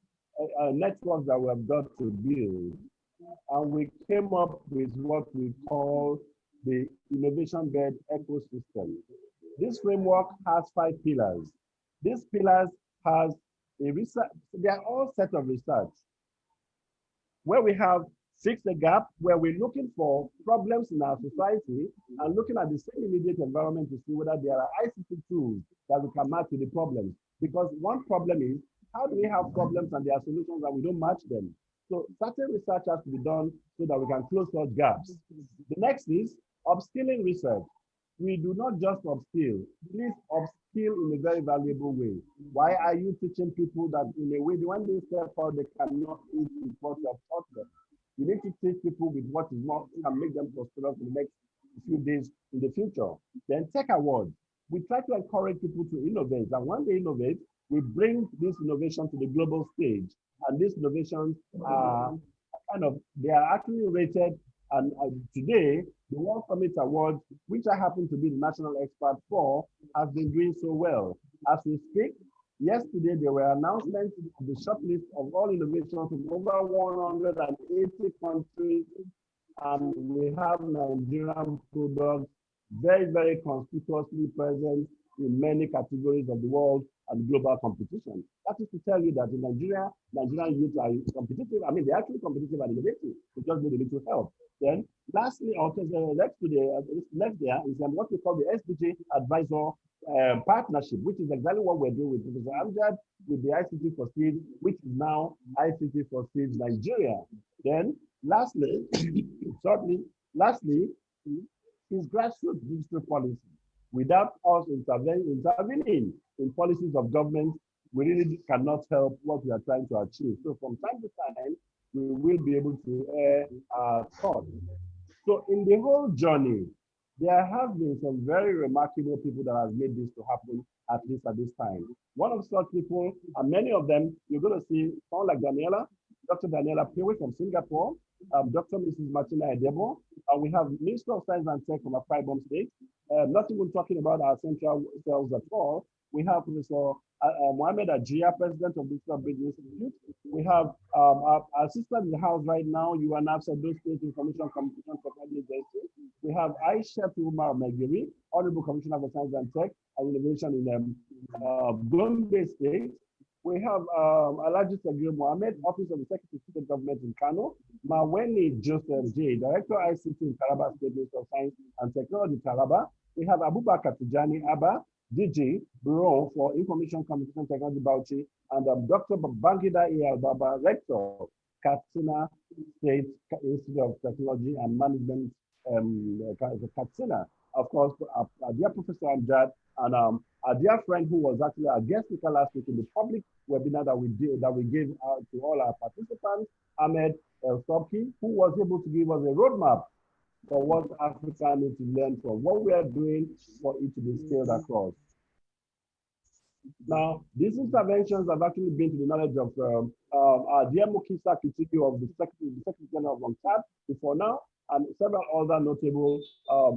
networks that we have got to build. And we came up with what we call the Innovation Bed ecosystem. This framework has 5 pillars. These pillars has a research, they are all set of research, where we have fix the gap, where we're looking for problems in our society and looking at the same immediate environment to see whether there are ICT tools that we can match with the problems. Because one problem is, how do we have problems and there are solutions and we don't match them? So certain research has to be done so that we can close those gaps. The next is upskilling research. We do not just upskill, please upskill in a very valuable way. Why are you teaching people that in a way, when they step out, they cannot eat with what you have taught them? You need to teach people with what is more can make them prosperous in the next few days in the future. Then Tech Awards. We try to encourage people to innovate, and when they innovate, we bring this innovation to the global stage. And these innovations are they are actually rated. And today, the World Summit Awards, which I happen to be the national expert for, has been doing so well. As we speak, yesterday there were announcements of the shortlist of all innovations from over 180 countries, and we have Nigerian products very, very conspicuously present in many categories of the world and global competition. That is to tell you that in Nigeria, Nigerian youth are competitive. I mean, they're actually competitive and innovative. They just need a little help. Then, lastly, also next there is what we call the SDG Advisor partnership, which is exactly what we're doing with Professor Amjad with the ICT for Seeds, which is now ICT for Seeds Nigeria. Then, lastly, is grassroots digital policy. Without us intervening in policies of government, we really cannot help what we are trying to achieve. So from time to time, we will be able to air our thoughts. So in the whole journey, there have been some very remarkable people that have made this to happen, at least at this time. One of such people, and many of them, you're going to see someone like Dr. Daniela Pewe from Singapore, Dr. Mrs. Martina Edebo, and we have Minister of Science and Tech from Akwa Ibom State. Not even talking about our central cells at all. We have Professor Mohamed Ajia, President of the Digital Bridge Institute. We have our sister in the house right now, you are now State Information Communication Technology Agency. We have Aisha Umar Megiri, Honorable Commissioner for Science and Tech and Innovation in Gombe State. We have Alhaji Sagir Mohammed, Office of the Secretary of State Government in Kano. Maweni Joseph J, Director ICT in Taraba State Ministry of Science and Technology, Taraba. We have Abubakar Tijani Abba, DG, Bureau for Information Communication Technology, Bauchi, and Dr. Bangida E. Baba, Rector, Katsina State Institute of Technology and Management, Katsina. of course, our dear Professor Amjad, and our dear friend who was actually our guest speaker last week in the public webinar that we did, that we gave out to all our participants, Ahmed Sobki, who was able to give us a roadmap for what Africa needs to learn from what we are doing for it to be scaled across. Now, these interventions have actually been to the knowledge of our dear Mukisa Kitiki of the Secretary General of UNCTAD before now, and several other notable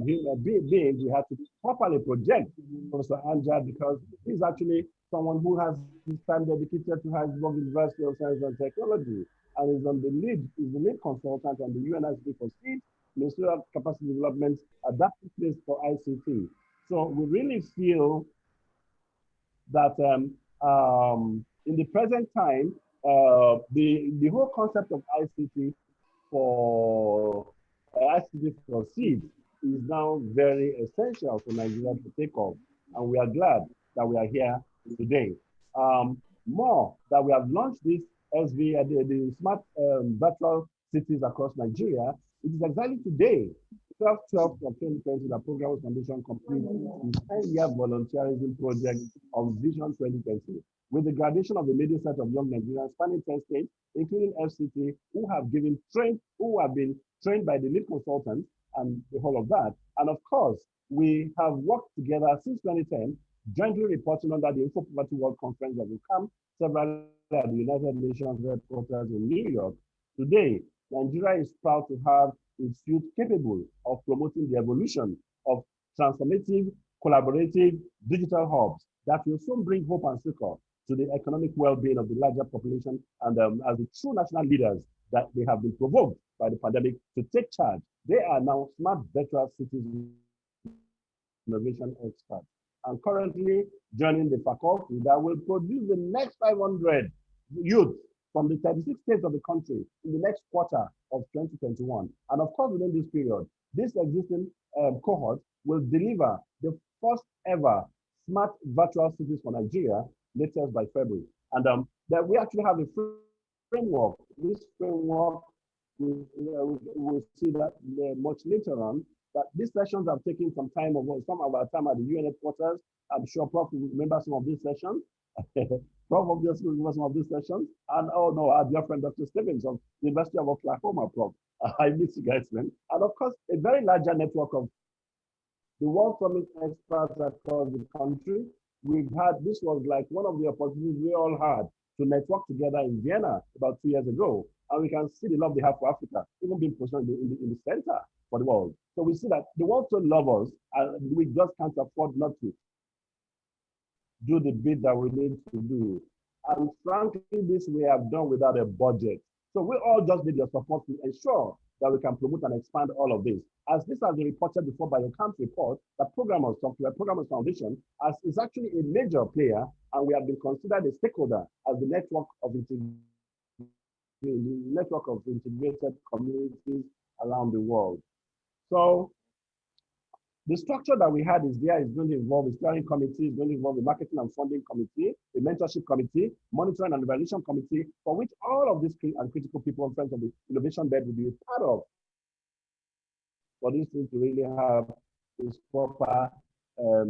beings we had to properly project Professor Anja, because he's actually someone who has his time dedicated to Heidelberg University of Science and Technology, and is the lead consultant on the UNICEF for SEED, Ministry of Capacity Development, adaptive place for ICT. So we really feel that in the present time, the whole concept of ICT for seeds is now very essential for Nigeria to take off, and we are glad that we are here today. More that we have launched this the smart virtual cities across Nigeria. It is exactly today, 12/12 of 2020, that Programs Foundation completes its 10-year volunteerism project of Vision 2020, with the graduation of a leading set of young Nigerians spanning 10 states, including FCT, who have been trained by the lead consultants and the whole of that. And of course, we have worked together since 2010, jointly reporting under the Info Poverty World Conference that will come several at the United Nations headquarters in New York. Today, Nigeria is proud to have its youth capable of promoting the evolution of transformative, collaborative digital hubs that will soon bring hope and succor to the economic well-being of the larger population, and as the true national leaders that they have been provoked by the pandemic to take charge. They are now smart virtual cities innovation experts, and currently joining the faculty that will produce the next 500 youth from the 36 states of the country in the next quarter of 2021. And of course, within this period, this existing cohort will deliver the first ever smart virtual cities for Nigeria, latest by February. And that we actually have a framework. This framework, we'll see that much later on, that these sessions have taken some of our time at the UN headquarters. I'm sure Prof will remember some of these sessions. Prof obviously remember some of these sessions. And oh no, our dear friend Dr. Stevens of the University of Oklahoma, Prof. I miss you guys, man. And of course, a very larger network of the World Summit experts across the country. This was like one of the opportunities we all had to network together in Vienna about 2 years ago. And we can see the love they have for Africa, even being positioned in the center for the world. So we see that the world so loves us, and we just can't afford not to do the bit that we need to do. And frankly, this we have done without a budget. So we all just need your support to ensure that we can promote and expand all of this. As this has been reported before by the CAMP report, the Programmers Foundation is actually a major player, and we have been considered a stakeholder as the network of integrated communities around the world. So the structure that we had is going to involve a steering committee, is going to involve a marketing and funding committee, a mentorship committee, monitoring and evaluation committee, for which all of these critical people and friends of the innovation bed will be a part of, for this thing to really have this proper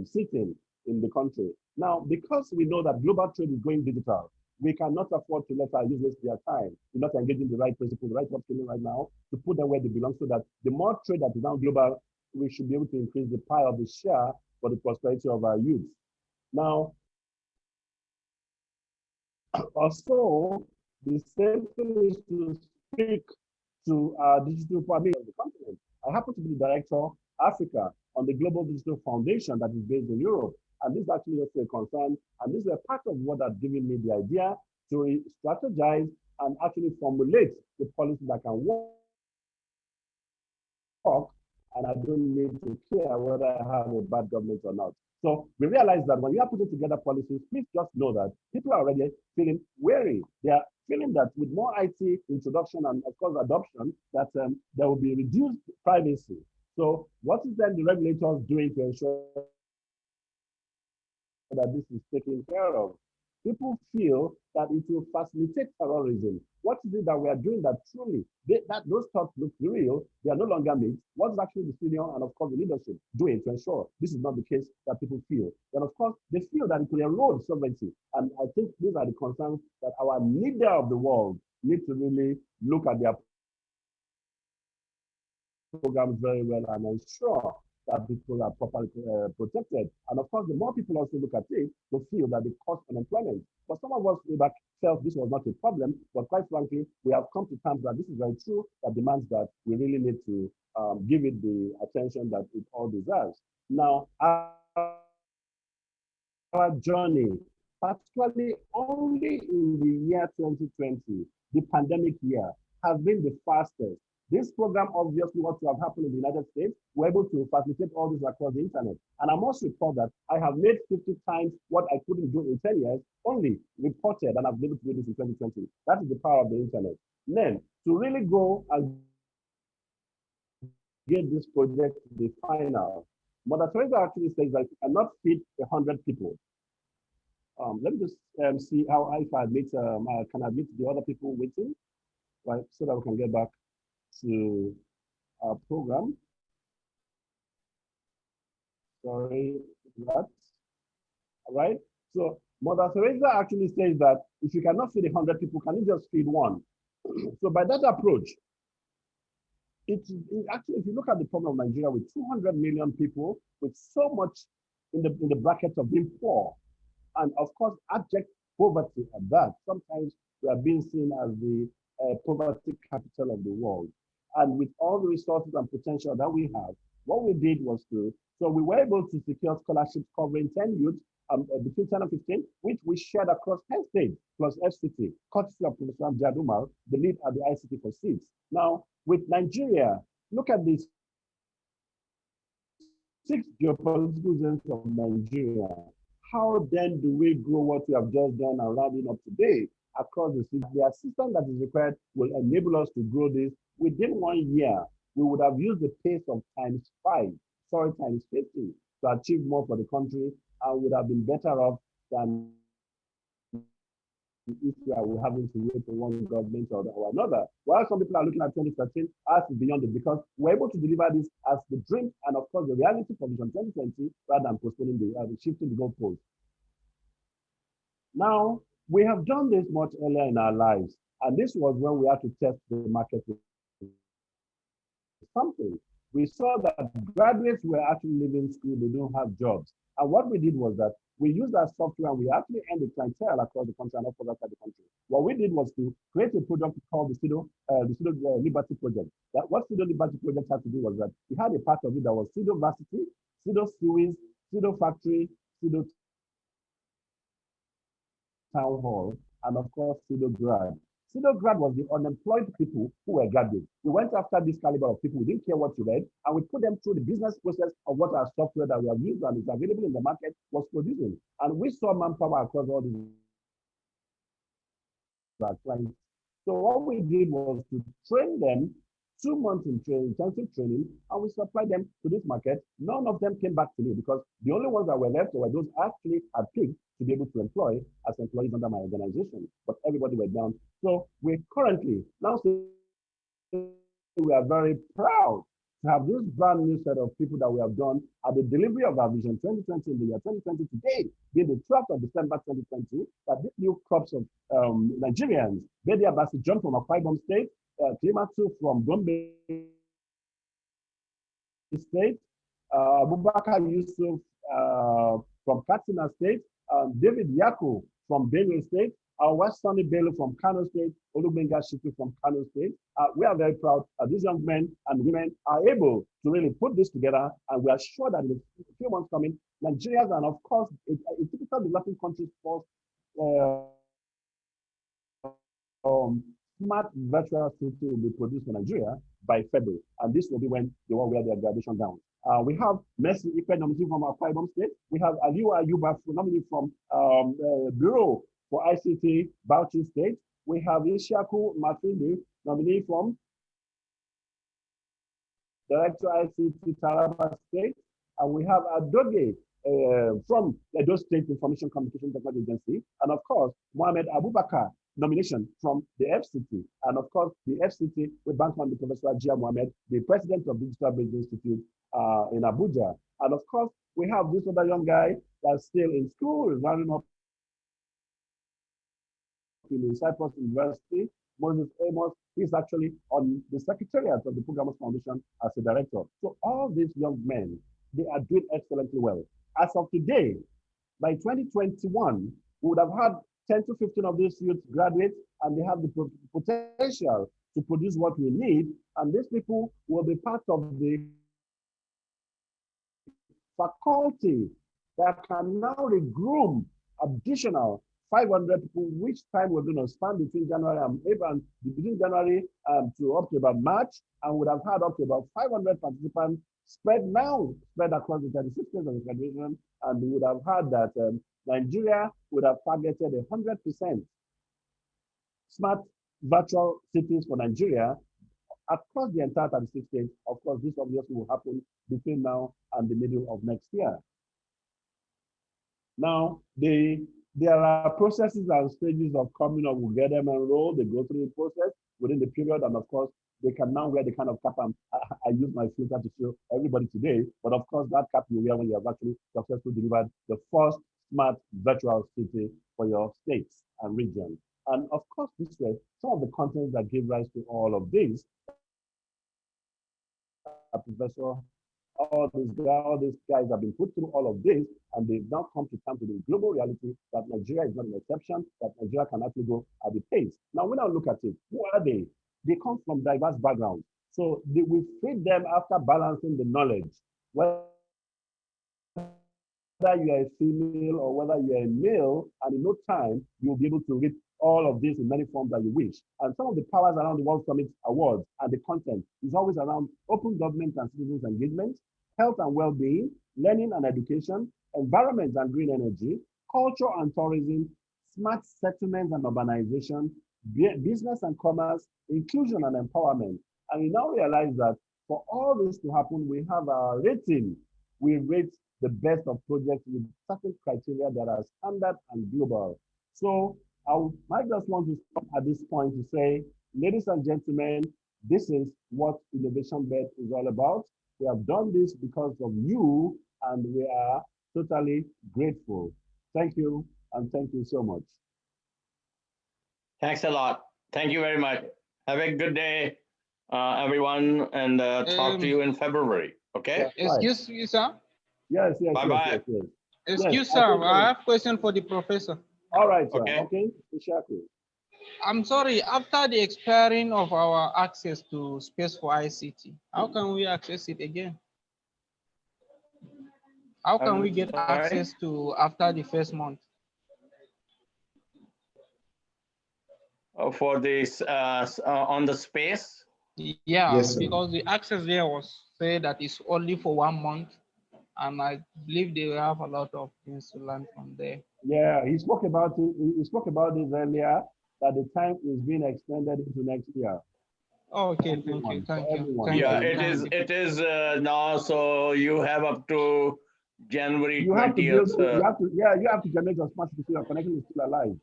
sitting in the country. Now, because we know that global trade is going digital, we cannot afford to let our users their time to not engage in the right principles, the right upskilling right now, to put them where they belong, so that the more trade that is now global, we should be able to increase the pie of the share for the prosperity of our youth. Now, also, the same thing is to speak to our digital family of the continent. I happen to be the director Africa on the Global Digital Foundation that is based in Europe. And this is actually also a concern. And this is a part of what has given me the idea to strategize and actually formulate the policy that can work. And I don't need to care whether I have a bad government or not. So we realize that when we are putting together policies, please just know that people are already feeling wary. They are feeling that with more IT introduction and of course adoption, that there will be reduced privacy. So what is then the regulators doing to ensure that this is taken care of? people feel that it will facilitate terrorism. What is it that we are doing that truly, that those thoughts look real, they are no longer made? What is actually the senior and of course the leadership doing to ensure this is not the case that people feel? Then of course they feel that it will erode sovereignty. And I think these are the concerns that our leader of the world need to really look at their programs very well and ensure that people are properly protected. And of course, the more people also look at it, they feel that they cause unemployment. But some of us way back felt this was not a problem, but quite frankly, we have come to terms that this is very true, that demands that we really need to give it the attention that it all deserves. Now, our journey, particularly only in the year 2020, the pandemic year, has been the fastest. This program, obviously, what have happened in the United States, we're able to facilitate all this across the internet. And I must report that I have made 50 times what I couldn't do in 10 years, only reported, and I've been able to do this in 2020. That is the power of the internet. Then, to really go and get this project to the final, Mother Teresa actually says that you cannot feed 100 people. Let me just see how if I admit, can admit the other people waiting, right, so that we can get back to our program. Sorry, that. All right. So Mother Teresa actually says that if you cannot feed 100 people, can you just feed one? So by that approach, it actually, if you look at the problem of Nigeria with 200 million people, with so much in the brackets of being poor, and of course, abject poverty at that. Sometimes we are being seen as the poverty capital of the world. And with all the resources and potential that we have, what we did was so we were able to secure scholarships covering 10 youth between 10 and 15, which we shared across 10 states plus FCT, courtesy of Professor Jadumal, the lead at the ICT for seats. Now, with Nigeria, look at this 6 geopolitical zones of Nigeria. How then do we grow what we have just done and rounding up today across the city? The assistance that is required will enable us to grow this. Within 1 year, we would have used the pace of ×5, sorry, ×50 to achieve more for the country and would have been better off than if we are having to wait for one government or another. While some people are looking at 2013 as beyond it, because we're able to deliver this as the dream and of course the reality for Vision 2020 rather than postponing shifting the goalpost. Now, we have done this much earlier in our lives, and this was when we had to test the market with something. We saw that graduates were actually leaving school, they don't have jobs. And what we did was that we used our software and we actually earned a clientele across the country and also outside the country. What we did was to create a project called the Pseudo Liberty Project. What Pseudo Liberty Project had to do was that we had a part of it that was Pseudo Varsity, Pseudo Series, Pseudo Factory, Pseudo Town Hall, and of course Pseudo Grad. Pseudo grad was the unemployed people who were graduates. We went after this caliber of people. We didn't care what you read, and we put them through the business process of what our software that we have used and is available in the market was producing. And we saw manpower across all these clients. So what we did was to train them 2 months in training, intensive training, and we supplied them to this market. None of them came back to me because the only ones that were left were those actually had picked to be able to employ as employees under my organization, but everybody were down. So we currently now say we are very proud to have this brand new set of people that we have done at the delivery of our Vision 2020 in the year 2020 today, being the 12th of December 2020, that these new crops of Nigerians, Bedi Abasi John from Akwa Ibom State, Klimatu from Gombe State, Abubakar Yusuf from Katsina State, David Yako from Benue State, West Sunny Bello from Kano State, Olubenga Shitu from Kano State. We are very proud that these young men and women are able to really put this together, and we are sure that in a few months coming, Nigerians and of course a typical developing countries force smart virtual city will be produced in Nigeria by February, and this will be when they will wear their graduation gowns. We have Messi Ipe nominee from Akwa Ibom State. We have Aliwa Ayuba nominee from Bureau for ICT Bauchi State. We have Ishaku Mafindi nominee from Director ICT Taraba State. And we have Adoge from the Edo State Information Communication Technology Agency, and of course, Mohamed Abubakar nomination from the FCT, and of course, the FCT with bank on the Professor Ajia Mohamed, the president of Digital Bridge Institute in Abuja. And of course, we have this other young guy that's still in school, running up in Cyprus University, Moses Amos. He's actually on the secretariat of the Programmers Foundation as a director. So all these young men, they are doing excellently well. As of today, by 2021, we would have had 10 to 15 of these youth graduates, and they have the potential to produce what we need. And these people will be part of the faculty that can now regroom additional 500 people, which time we're going to span between January and April, between January to up to about March, and would have had up to about 500 participants spread across the 36 states of the Federation, and we would have had that Nigeria would have targeted 100% smart virtual cities for Nigeria across the entire 36 states. Of course, this obviously will happen between now and the middle of next year. Now, there are processes and stages of coming up. We get them enrolled, they go through the process within the period, and of course, they can now wear the kind of cap. I use my filter to show everybody today, but of course, that cap you wear when you have actually successfully delivered the first smart virtual city for your states and region. And of course, this way, some of the contents that give rise to all of this, Professor, all these guys have been put through all of this, and they've now come to terms with the global reality that Nigeria is not an exception, that Nigeria can actually go at the pace. Now, when I look at it, who are they? They come from diverse backgrounds. So we feed them after balancing the knowledge. Whether you are a female or whether you are a male, and in no time, you'll be able to read all of this in many forms that you wish. And some of the powers around the World Summit Awards and the content is always around open government and citizens engagement, health and well-being, learning and education, environment and green energy, culture and tourism, smart settlements and urbanization, business and commerce, inclusion and empowerment. And we now realize that for all this to happen, we have a rating. We rate the best of projects with certain criteria that are standard and global. So I might just want to stop at this point to say, ladies and gentlemen, this is what Innovationbed is all about. We have done this because of you, and we are totally grateful. Thank you, and thank you so much. Thanks a lot. Thank you very much. Have a good day, everyone, and talk to you in February. Okay? Excuse me, sir. Yes. Bye-bye. Excuse, sir. I have a question for the professor. All right, sir. Okay. I'm sorry, after the expiring of our access to Space for ICT, how can we access it again? How can we get access to after the first month? For this on the space? Yeah, yes, because the access there was said that it's only for 1 month, and I believe they will have a lot of things to learn from there. Yeah, he spoke about it. He spoke about this earlier, that the time is being extended into next year. Okay, thank you. Yeah, it is now. So you have up to January 20th. You have to generate your smart city so your connection is still alive.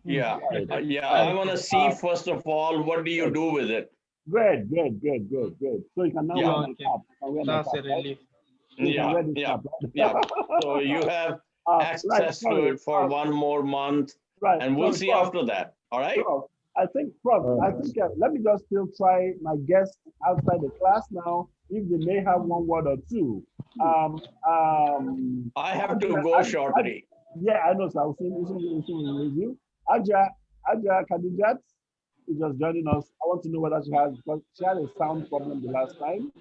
Yeah, I want to see first of all, what do you do with it? Good. So you can now wear the cap. That's a relief. Yeah. So you have access to it for 1 more month, and we'll see after that. All right. I think, Prof, let me just still try my guests outside the class now, if they may have 1 word or two. I have to go shortly. Yeah, I know, so I'll soon with you. Aja Khadijat is just joining us. I want to know whether she had a sound problem the last time.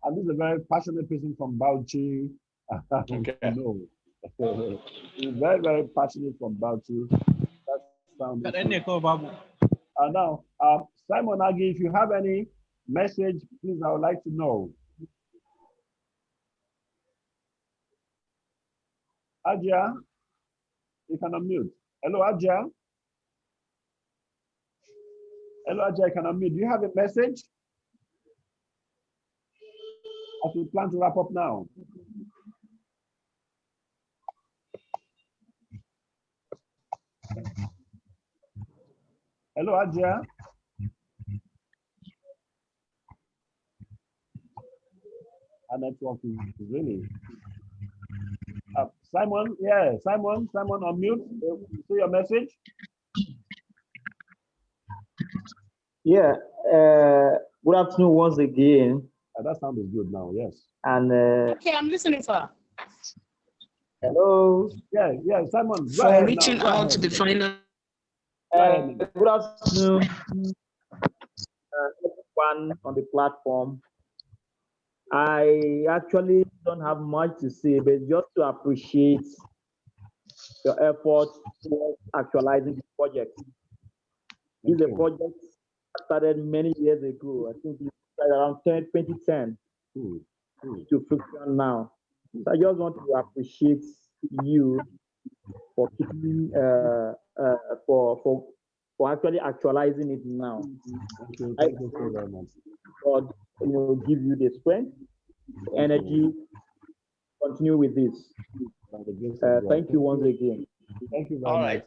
And this is a very passionate person from Bauchi. Okay. No. He's very, very passionate from Bauchi. That sounds now, Simon Agi, if you have any message, please, I would like to know. Aja, you can unmute. Hello, Aja. Hello, Aja, you can unmute. Do you have a message? As we plan to wrap up now. Hello, Adria. Our network is really. Simon, yeah, Simon, unmute. See your message. Yeah, good afternoon once again. That sound is good now, yes. And Okay, I'm listening, sir. hello. Yeah, Simon. For reaching out to the final. Good afternoon, everyone on the platform. I actually don't have much to say, but just to appreciate your effort towards actualizing the project. This is a project that started many years ago. I think it started around 2010 to fruition now. So I just want to appreciate you for keeping for actually actualizing it now. Thank you so very much. God, give you the strength, the energy, continue with this. Thank you once again. Thank you very much.